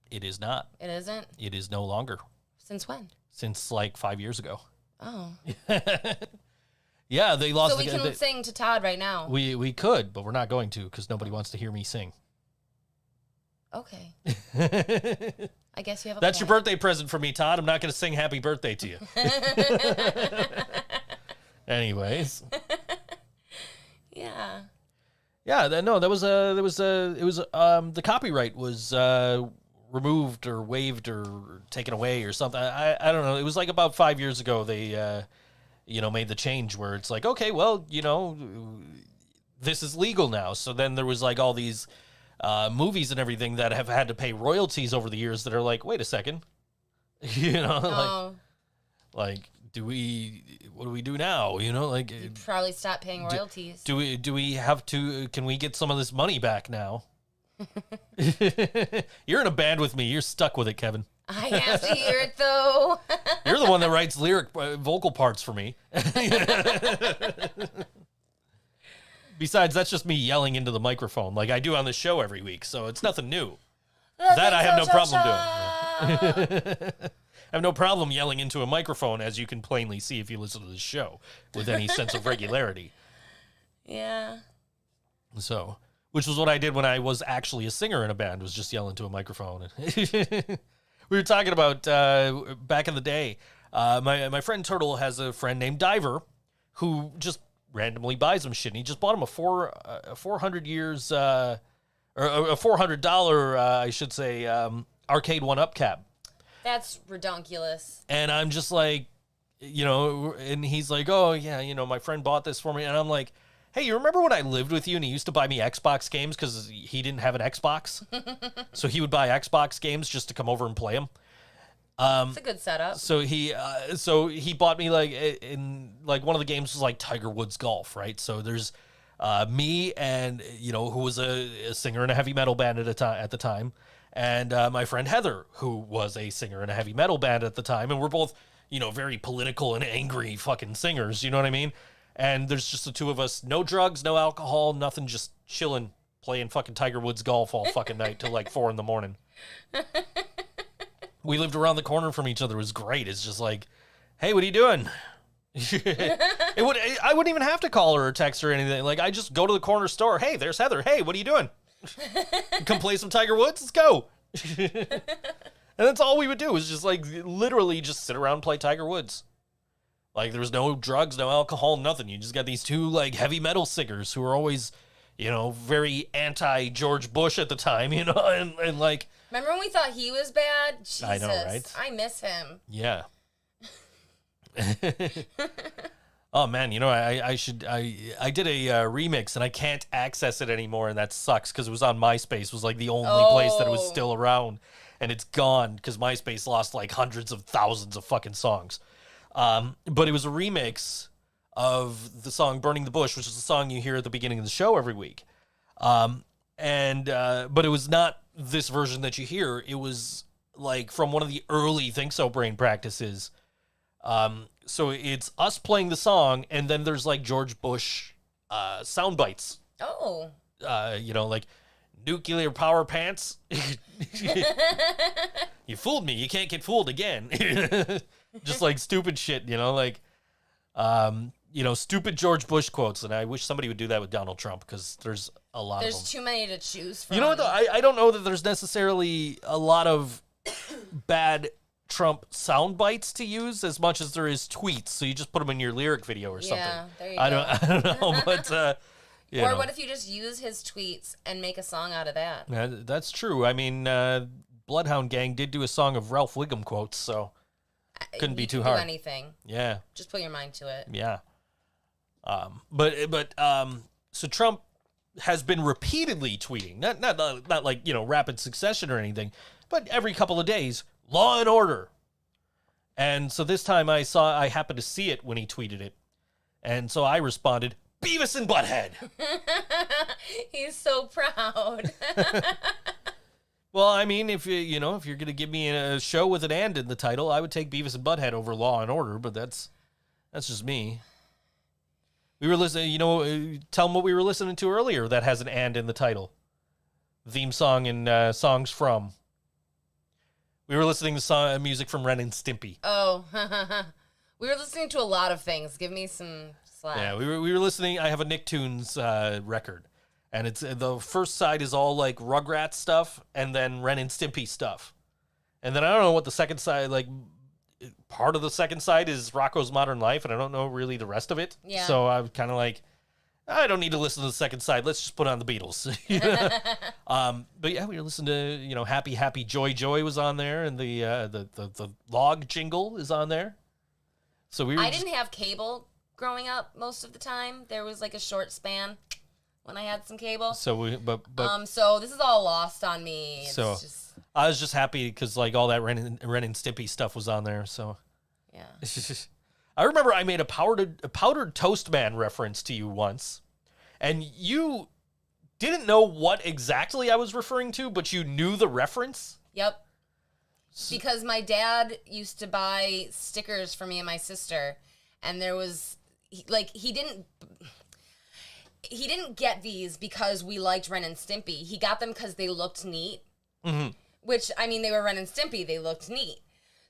It is not. It isn't? It is no longer. Since when? Since like 5 years ago. Oh. Yeah, they lost. So we can sing to Todd right now. We could, but we're not going to because nobody wants to hear me sing. Okay. I guess you have a That's point. your birthday present for me, Todd. I'm not going to sing happy birthday to you. Anyways. Yeah. Yeah, the copyright was removed or waived or taken away or something. I don't know. It was like about 5 years ago they made the change where it's like, okay, well, this is legal now. So then there was like all these movies and everything that have had to pay royalties over the years that are like, wait a second, like what do we do now? Like You'd probably stop paying royalties. do we have to? Can we get some of this money back now? You're in a band with me. You're stuck with it, Kevin. I have to hear it though. You're the one that writes vocal parts for me. Besides, that's just me yelling into the microphone like I do on the show every week, so it's nothing new. That I have no problem doing. I have no problem yelling into a microphone, as you can plainly see if you listen to this show, with any sense of regularity. Yeah. So, which was what I did when I was actually a singer in a band, was just yell into a microphone. We were talking about back in the day. My friend Turtle has a friend named Diver who just randomly buys him shit. And he just bought him a $400 I should say, arcade 1-up cab. That's redonkulous. And I'm just like, and he's like, oh yeah, my friend bought this for me. And I'm like, hey, you remember when I lived with you and he used to buy me Xbox games because he didn't have an Xbox? So he would buy Xbox games just to come over and play them. It's a good setup. So he bought me like one of the games was like Tiger Woods Golf, right? So there's me and who was a singer in a heavy metal band at the time, and my friend Heather, who was a singer in a heavy metal band at the time, and we're both very political and angry fucking singers. You know what I mean? And there's just the two of us, no drugs, no alcohol, nothing, just chilling, playing fucking Tiger Woods Golf all fucking night till like 4 a.m. We lived around the corner from each other. It was great. It's just like, hey, what are you doing? I wouldn't even have to call her or text her or anything. Like, I just go to the corner store. Hey, there's Heather. Hey, what are you doing? Come play some Tiger Woods? Let's go. And that's all we would do, was just like literally just sit around and play Tiger Woods. Like, there was no drugs, no alcohol, nothing. You just got these two like heavy metal singers who are always, very anti George Bush at the time, and like. Remember when we thought he was bad? Jesus, I know, right? I miss him. Yeah. Oh man, I did a remix and I can't access it anymore, and that sucks because it was on MySpace. It was like the only place that it was still around, and it's gone because MySpace lost like hundreds of thousands of fucking songs. But it was a remix of the song Burning the Bush, which is the song you hear at the beginning of the show every week. But it was not this version that you hear. It was like from one of the early Think So Brain practices. So it's us playing the song, and then there's like George Bush sound bites. Oh. Like nuclear power pants. You fooled me. You can't get fooled again. Just like stupid shit, stupid George Bush quotes. And I wish somebody would do that with Donald Trump, because there's a lot of them. There's too many to choose from. You know what, though? I don't know that there's necessarily a lot of bad Trump sound bites to use as much as there is tweets. So you just put them in your lyric video or something. Yeah, there you go. I don't know, but... or what if you just use his tweets and make a song out of that? That's true. I mean, Bloodhound Gang did do a song of Ralph Wiggum quotes, so couldn't be too hard. Do anything. Yeah. Just put your mind to it. Yeah. So Trump has been repeatedly tweeting, not like, rapid succession or anything, but every couple of days, law and order. And so this time I happened to see it when he tweeted it. And so I responded, Beavis and Butthead. He's so proud. Well, I mean, if you're going to give me a show with an "and" in the title, I would take Beavis and Butthead over Law and Order, but that's just me. We were listening, tell them what we were listening to earlier that has an "and" in the title. Theme song and songs from. We were listening to music from Ren and Stimpy. Oh, we were listening to a lot of things. Give me some slack. Yeah, we were listening. I have a Nicktoons record, and it's the first side is all like Rugrats stuff, and then Ren and Stimpy stuff, and then I don't know what the second side, like part of the second side is Rocko's Modern Life, and I don't know really the rest of it. Yeah. So I'm kind of like, I don't need to listen to the second side. Let's just put on the Beatles. But yeah, we were listening to Happy Happy Joy Joy was on there, and the log jingle is on there. So I didn't have cable growing up most of the time. There was like a short span when I had some cable. So so this is all lost on me. I was just happy because like all that Ren and Stimpy stuff was on there. So yeah. I remember I made a powdered toast man reference to you once, and you didn't know what exactly I was referring to, but you knew the reference. Yep. Because my dad used to buy stickers for me and my sister, and there was he didn't get these because we liked Ren and Stimpy. He got them because they looked neat. Mm-hmm. Which, I mean, they were Ren and Stimpy. They looked neat.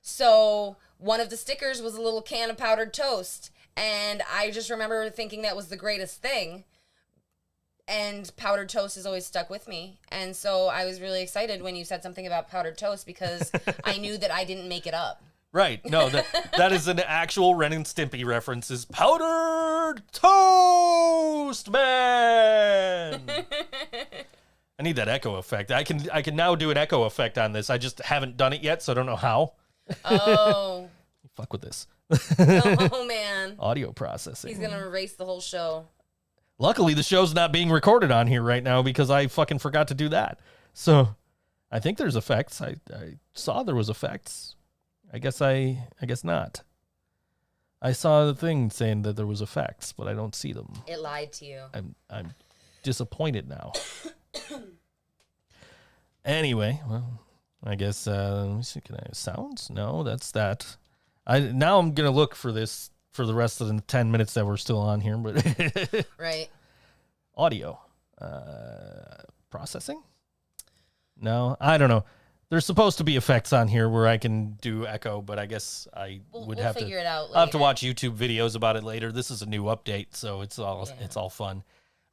So one of the stickers was a little can of powdered toast, and I just remember thinking that was the greatest thing. And powdered toast has always stuck with me. And so I was really excited when you said something about powdered toast, because I knew that I didn't make it up. Right. No, that is an actual Ren and Stimpy reference, is powdered toast man. I need that echo effect. I can now do an echo effect on this. I just haven't done it yet, so I don't know how. Oh. Fuck with this. Oh, man. Audio processing. He's going to erase the whole show. Luckily, the show's not being recorded on here right now because I fucking forgot to do that. So I think there's effects. I saw there was effects. I guess not. I saw the thing saying that there was effects, but I don't see them. It lied to you. I'm disappointed now. Anyway, well, I guess let me see. Can I have sounds? No, that's that. Now I'm gonna look for this for the rest of the 10 minutes that we're still on here, but right. Audio processing. No, I don't know. There's supposed to be effects on here where I can do echo, but I guess we'll have to figure it out later. I'll have to watch YouTube videos about it later. This is a new update, so it's all fun.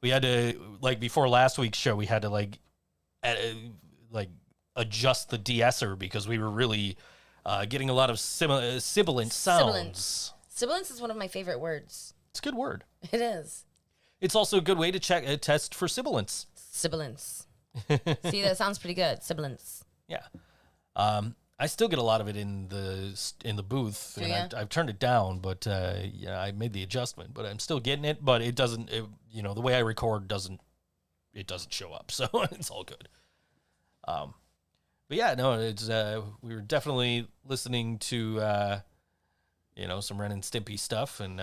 We had to, like, before last week's show, we had to like adjust the de-esser because we were really getting a lot of sibilant sounds. Sibilance is one of my favorite words. It's a good word. It is. It's also a good way to test for sibilance. Sibilance. See, that sounds pretty good. Sibilance. Yeah. I still get a lot of it in the booth, Do and I've turned it down, but I made the adjustment, but I'm still getting it, but it doesn't, the way I record doesn't show up, so it's all good. But yeah, no, it's we were definitely listening to some Ren and Stimpy stuff, and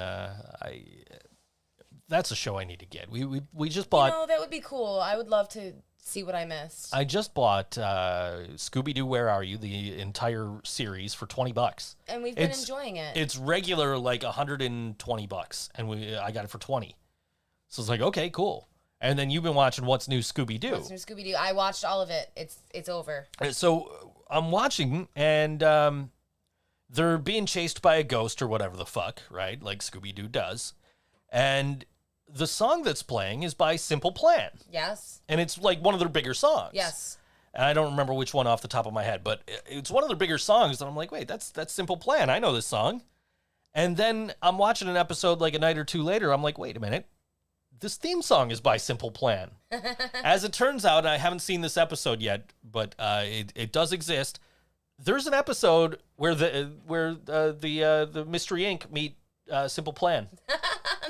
that's a show I need to get. We just bought. That would be cool. I would love to see what I missed. I just bought Scooby-Doo Where Are You, the entire series, for $20. And we've been enjoying it. It's regular like $120, and I got it for $20. So it's like, okay, cool. And then you've been watching What's New Scooby-Doo. What's New Scooby-Doo? I watched all of it. It's over. So I'm watching, and they're being chased by a ghost or whatever the fuck, right? Like Scooby-Doo does. And the song that's playing is by Simple Plan. Yes. And it's like one of their bigger songs. Yes. And I don't remember which one off the top of my head, but it's one of their bigger songs. And I'm like, wait, that's Simple Plan. I know this song. And then I'm watching an episode like a night or two later. I'm like, wait a minute. This theme song is by Simple Plan. As it turns out, I haven't seen this episode yet, but it does exist. There's an episode where the Mystery Inc. meet Simple Plan.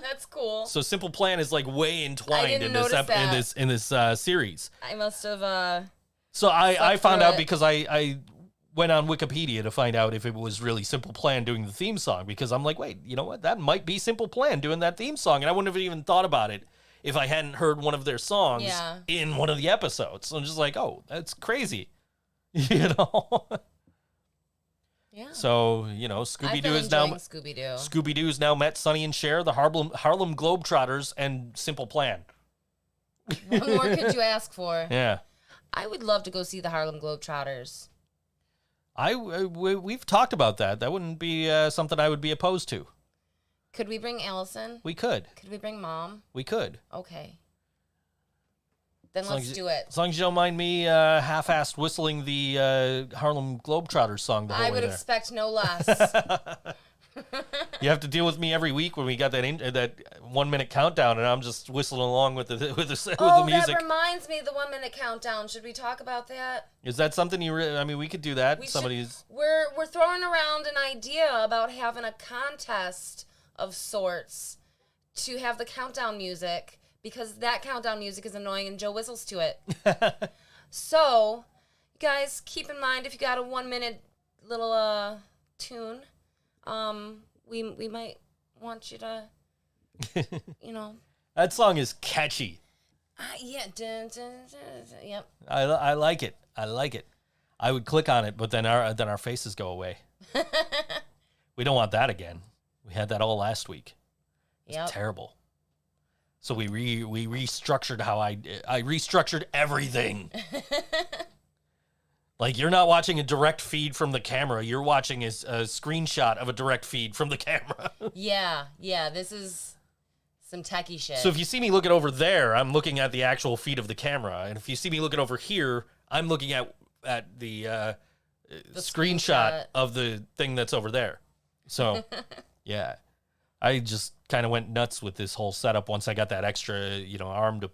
That's cool. So Simple Plan is like way entwined in this series. I must have. So I found out because I went on Wikipedia to find out if it was really Simple Plan doing the theme song, because I'm like, wait, you know what? That might be Simple Plan doing that theme song, and I wouldn't have even thought about it if I hadn't heard one of their songs in one of the episodes. So I'm just like, oh, that's crazy, you know. Yeah. So, Scooby-Doo is now Scooby-Doo's now met Sonny and Cher, the Harlem Globetrotters, and Simple Plan. What more could you ask for? Yeah. I would love to go see the Harlem Globetrotters. We've talked about that. That wouldn't be something I would be opposed to. Could we bring Allison? We could. Could we bring Mom? We could. Okay. Then let's do it. As long as you don't mind me half-assed whistling the Harlem Globetrotters song the whole way there. I would expect no less. You have to deal with me every week when we got that 1 minute countdown, and I'm just whistling along with the music. That reminds me, the 1 minute countdown. Should we talk about that? Is that something we could do that. We're throwing around an idea about having a contest of sorts to have the countdown music, because that countdown music is annoying and Joe whistles to it. So, guys, keep in mind, if you got a 1 minute little tune, we might want you to, That song is catchy. Yeah. Dun, dun, dun, dun, yep. I like it. I would click on it, but then our faces go away. We don't want that again. We had that all last week. It's terrible. So we restructured how I restructured everything. Like, you're not watching a direct feed from the camera. You're watching a screenshot of a direct feed from the camera. Yeah. This is some techie shit. So if you see me looking over there, I'm looking at the actual feed of the camera. And if you see me looking over here, I'm looking at the screenshot of the thing that's over there. So, yeah. I just kind of went nuts with this whole setup once I got that extra, arm to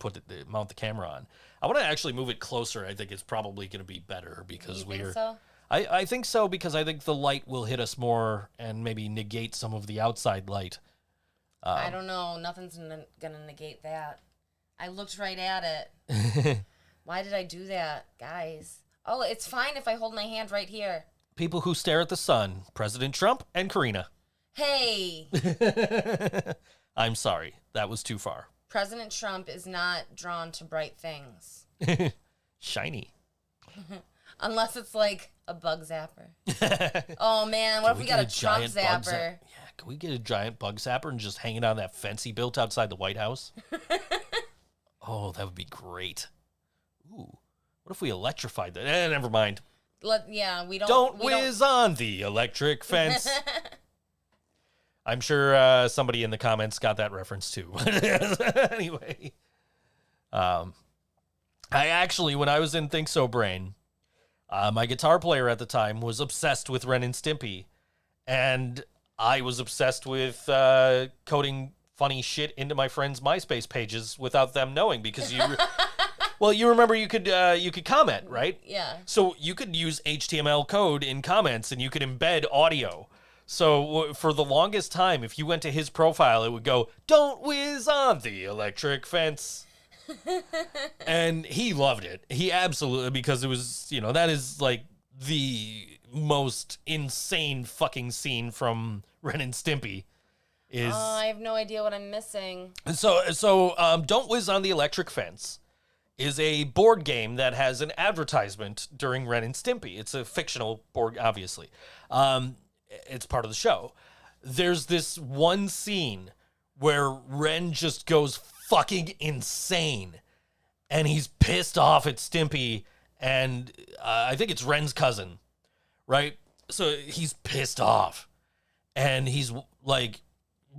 mount the camera on. I want to actually move it closer. I think it's probably going to be better because so? I think so, because I think the light will hit us more and maybe negate some of the outside light. I don't know. Nothing's going to negate that. I looked right at it. Why did I do that, guys? Oh, it's fine if I hold my hand right here. People who stare at the sun, President Trump and Karina. Hey. I'm sorry. That was too far. President Trump is not drawn to bright things. Shiny. Unless it's like a bug zapper. Oh, man. What if we got a Trump zapper? Yeah, can we get a giant bug zapper and just hang it on that fence he built outside the White House? Oh, that would be great. Ooh. What if we electrified that? Never mind. We don't. Don't whiz on the electric fence. I'm sure somebody in the comments got that reference too. Anyway, I actually, when I was in Think So Brain, my guitar player at the time was obsessed with Ren and Stimpy, and I was obsessed with coding funny shit into my friends' MySpace pages without them knowing, because you remember you could comment, right? Yeah. So you could use HTML code in comments, and you could embed audio. So for the longest time, if you went to his profile, it would go, "Don't whiz on the electric fence." And he loved it. He absolutely, because it was, that is like the most insane fucking scene from Ren and Stimpy is... I have no idea what I'm missing. So Don't Whiz on the Electric Fence is a board game that has an advertisement during Ren and Stimpy. It's a fictional board, obviously. It's part of the show. There's this one scene where Ren just goes fucking insane, and he's pissed off at Stimpy, and I think it's Ren's cousin, right? So he's pissed off, and he's like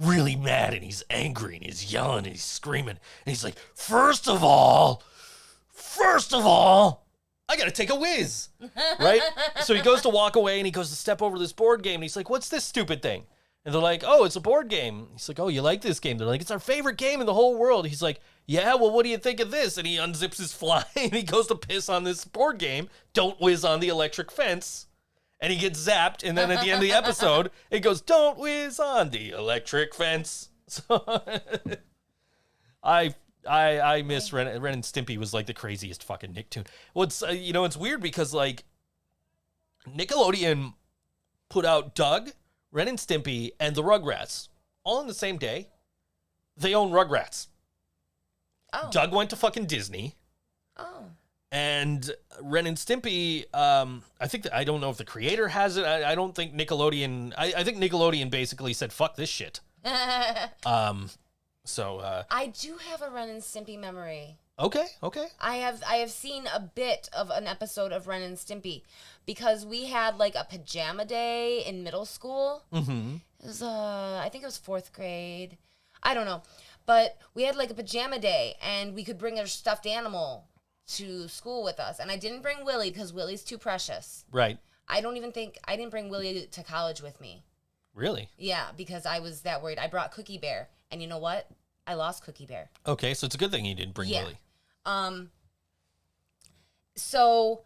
really mad, and he's angry, and he's yelling, and he's screaming, and he's like, First of all, I gotta take a whiz, right? So he goes to walk away, and he goes to step over this board game, and he's like, what's this stupid thing? And they're like, oh, it's a board game. He's like, oh, you like this game? They're like, it's our favorite game in the whole world. He's like, yeah, well, what do you think of this? And he unzips his fly, and he goes to piss on this board game, Don't Whiz on the Electric Fence, and he gets zapped, and then at the end of the episode, it goes, Don't Whiz on the Electric Fence. So I miss Ren and Stimpy was like the craziest fucking Nicktoon. Well, it's weird because like Nickelodeon put out Doug, Ren and Stimpy, and the Rugrats all in the same day. They own Rugrats. Oh. Doug went to fucking Disney. Oh. And Ren and Stimpy, I don't know if the creator has it. I don't think Nickelodeon, I think Nickelodeon basically said, fuck this shit. So I do have a Ren and Stimpy memory. Okay. I have seen a bit of an episode of Ren and Stimpy because we had like a pajama day in middle school. Mm-hmm. It was I think it was 4th grade. I don't know. But we had like a pajama day and we could bring our stuffed animal to school with us. And I didn't bring Willie because Willie's too precious. Right. I didn't bring Willie to college with me. Really? Yeah, because I was that worried. I brought Cookie Bear. And you know what? I lost Cookie Bear. Okay, so it's a good thing you didn't bring Willie. So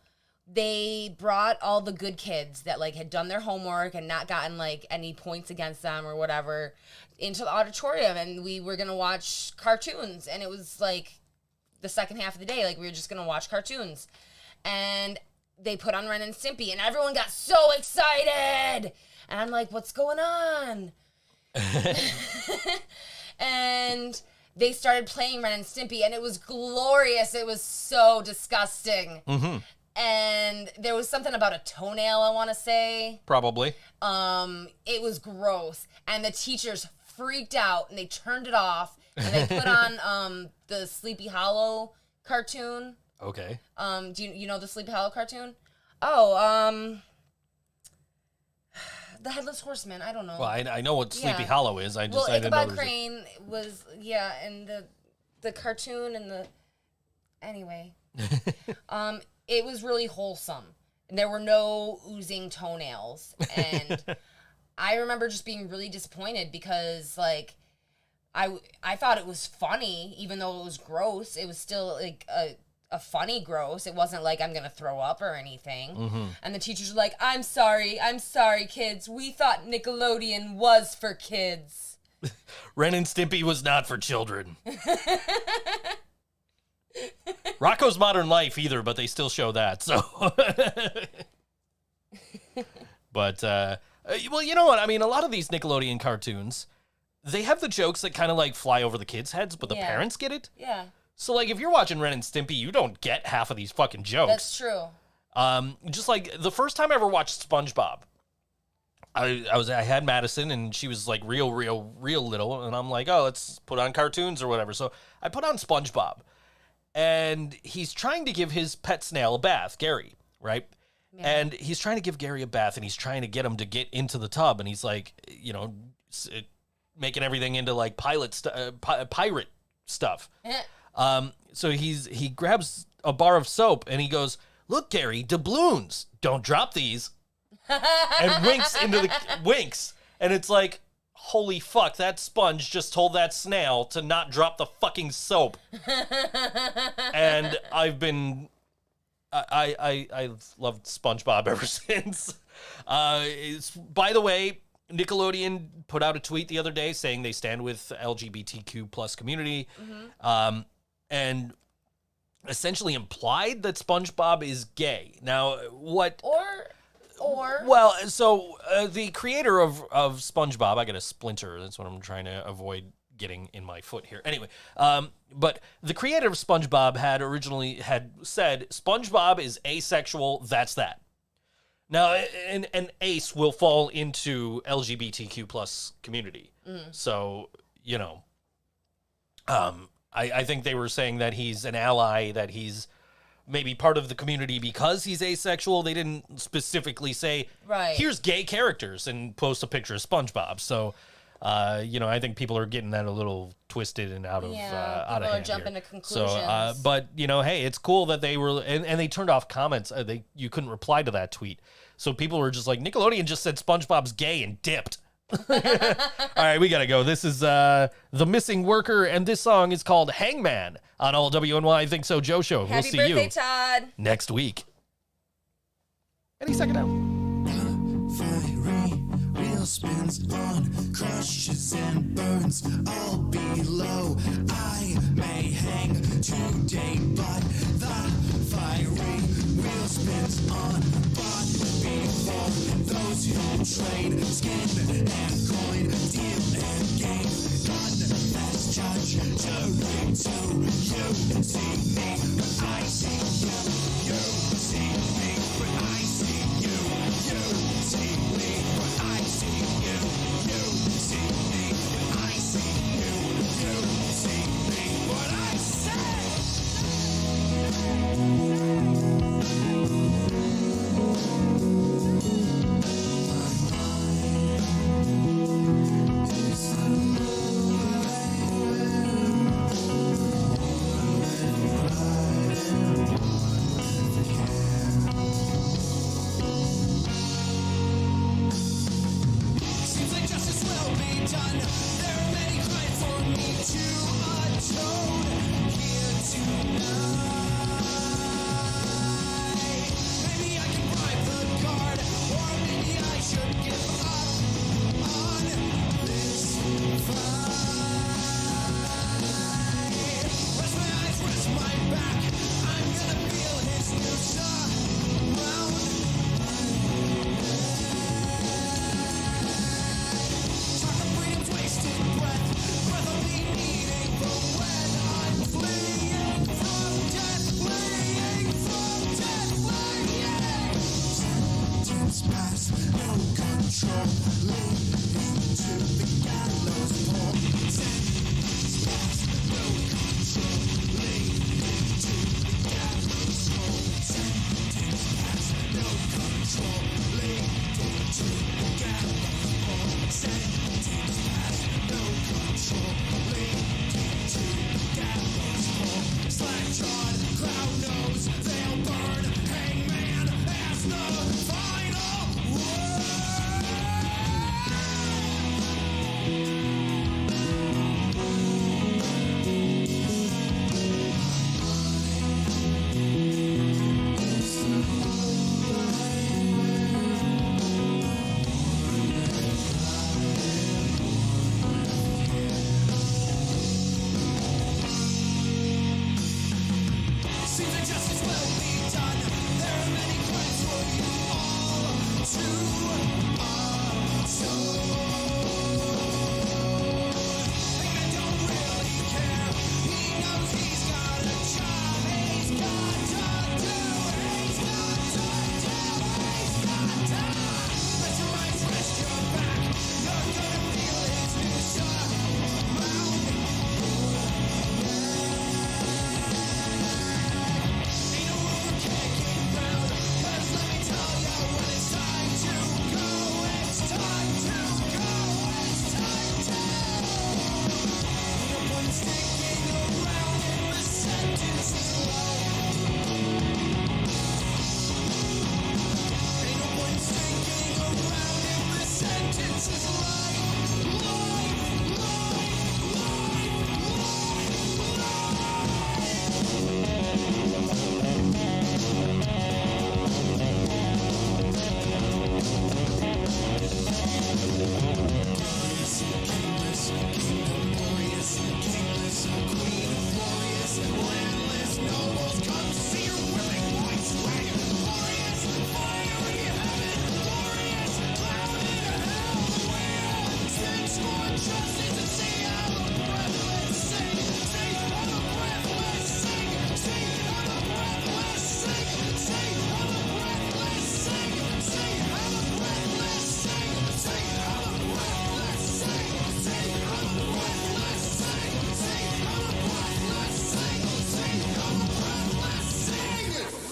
they brought all the good kids that like had done their homework and not gotten like any points against them or whatever into the auditorium, and we were gonna watch cartoons, and it was like the second half of the day, like we were just gonna watch cartoons, and they put on Ren and Stimpy, and everyone got so excited, and I'm like, what's going on? And they started playing Ren and Stimpy, and it was glorious. It was so disgusting. Mm-hmm. And there was something about a toenail, I want to say. Probably. It was gross. And the teachers freaked out, and they turned it off, and they put on the Sleepy Hollow cartoon. Okay. Do you know the Sleepy Hollow cartoon? Oh, the Headless Horseman. I don't know. Well, I know what Sleepy Hollow is. I didn't know Ichabod Crane was and the cartoon and the anyway. It was really wholesome. And there were no oozing toenails, and I remember just being really disappointed because like I thought it was funny, even though it was gross. It was still like a funny gross. It wasn't like I'm gonna throw up or anything. Mm-hmm. And the teachers were like, I'm sorry kids, we thought Nickelodeon was for kids. Ren and Stimpy was not for children. Rocco's Modern Life either, but they still show that, so but well, you know what I mean, a lot of these Nickelodeon cartoons, they have the jokes that kind of like fly over the kids' heads, but the parents get it. Yeah. So, like, if you're watching Ren and Stimpy, you don't get half of these fucking jokes. That's true. Just like the first time I ever watched SpongeBob, I had Madison, and she was like real little, and I'm like, oh, let's put on cartoons or whatever. So I put on SpongeBob, and he's trying to give his pet snail a bath, Gary, right? Yeah. And he's trying to give Gary a bath, and he's trying to get him to get into the tub, and he's like, making everything into like pirate stuff. So he grabs a bar of soap, and he goes, look, Gary, doubloons, don't drop these. And winks. And it's like, holy fuck, that sponge just told that snail to not drop the fucking soap. And I've loved SpongeBob ever since. By the way, Nickelodeon put out a tweet the other day saying they stand with LGBTQ plus community. Mm-hmm. And essentially implied that SpongeBob is gay. Now, what... Or Or Well, so the creator of SpongeBob, I got a splinter. That's what I'm trying to avoid getting in my foot here. Anyway, but the creator of SpongeBob had originally said SpongeBob is asexual. That's that. Now, an ace will fall into LGBTQ plus community. So, you know, I think they were saying that he's an ally, that he's maybe part of the community because he's asexual. They didn't specifically say, here's gay characters and post a picture of SpongeBob. So, you know, I think people are getting that a little twisted and out of hand jumping here. to conclusions. So, but you know, hey, it's cool that they were, and they turned off comments. You couldn't reply to that tweet. So people were just like, Nickelodeon just said SpongeBob's gay and dipped. All right, we gotta go. This is The Missing Worker, and this song is called Hangman on all WNY Think So Joe Show. We'll see birthday, you Todd. next week. Any second now. Fiery wheel spins on, crushes and burns all below. I may hang today, but the fiery wheel spins on. But before those who trade skin and coin, deal and gain, none less judge, jury to you. See me, but I see you. You see me, but I see you. You see me, but I see you. You see me, but I see you. You see me, but I Seems like justice will be done. There are many crying for me to atone here tonight. Maybe I can bribe the guard, or maybe I should give up on this fight. Rest my eyes, rest my back. I'm gonna feel his new surround. Talk of freedom's wasted breath of me needing the when I'm fleeing from death, fleeing. Sentence pass, no control.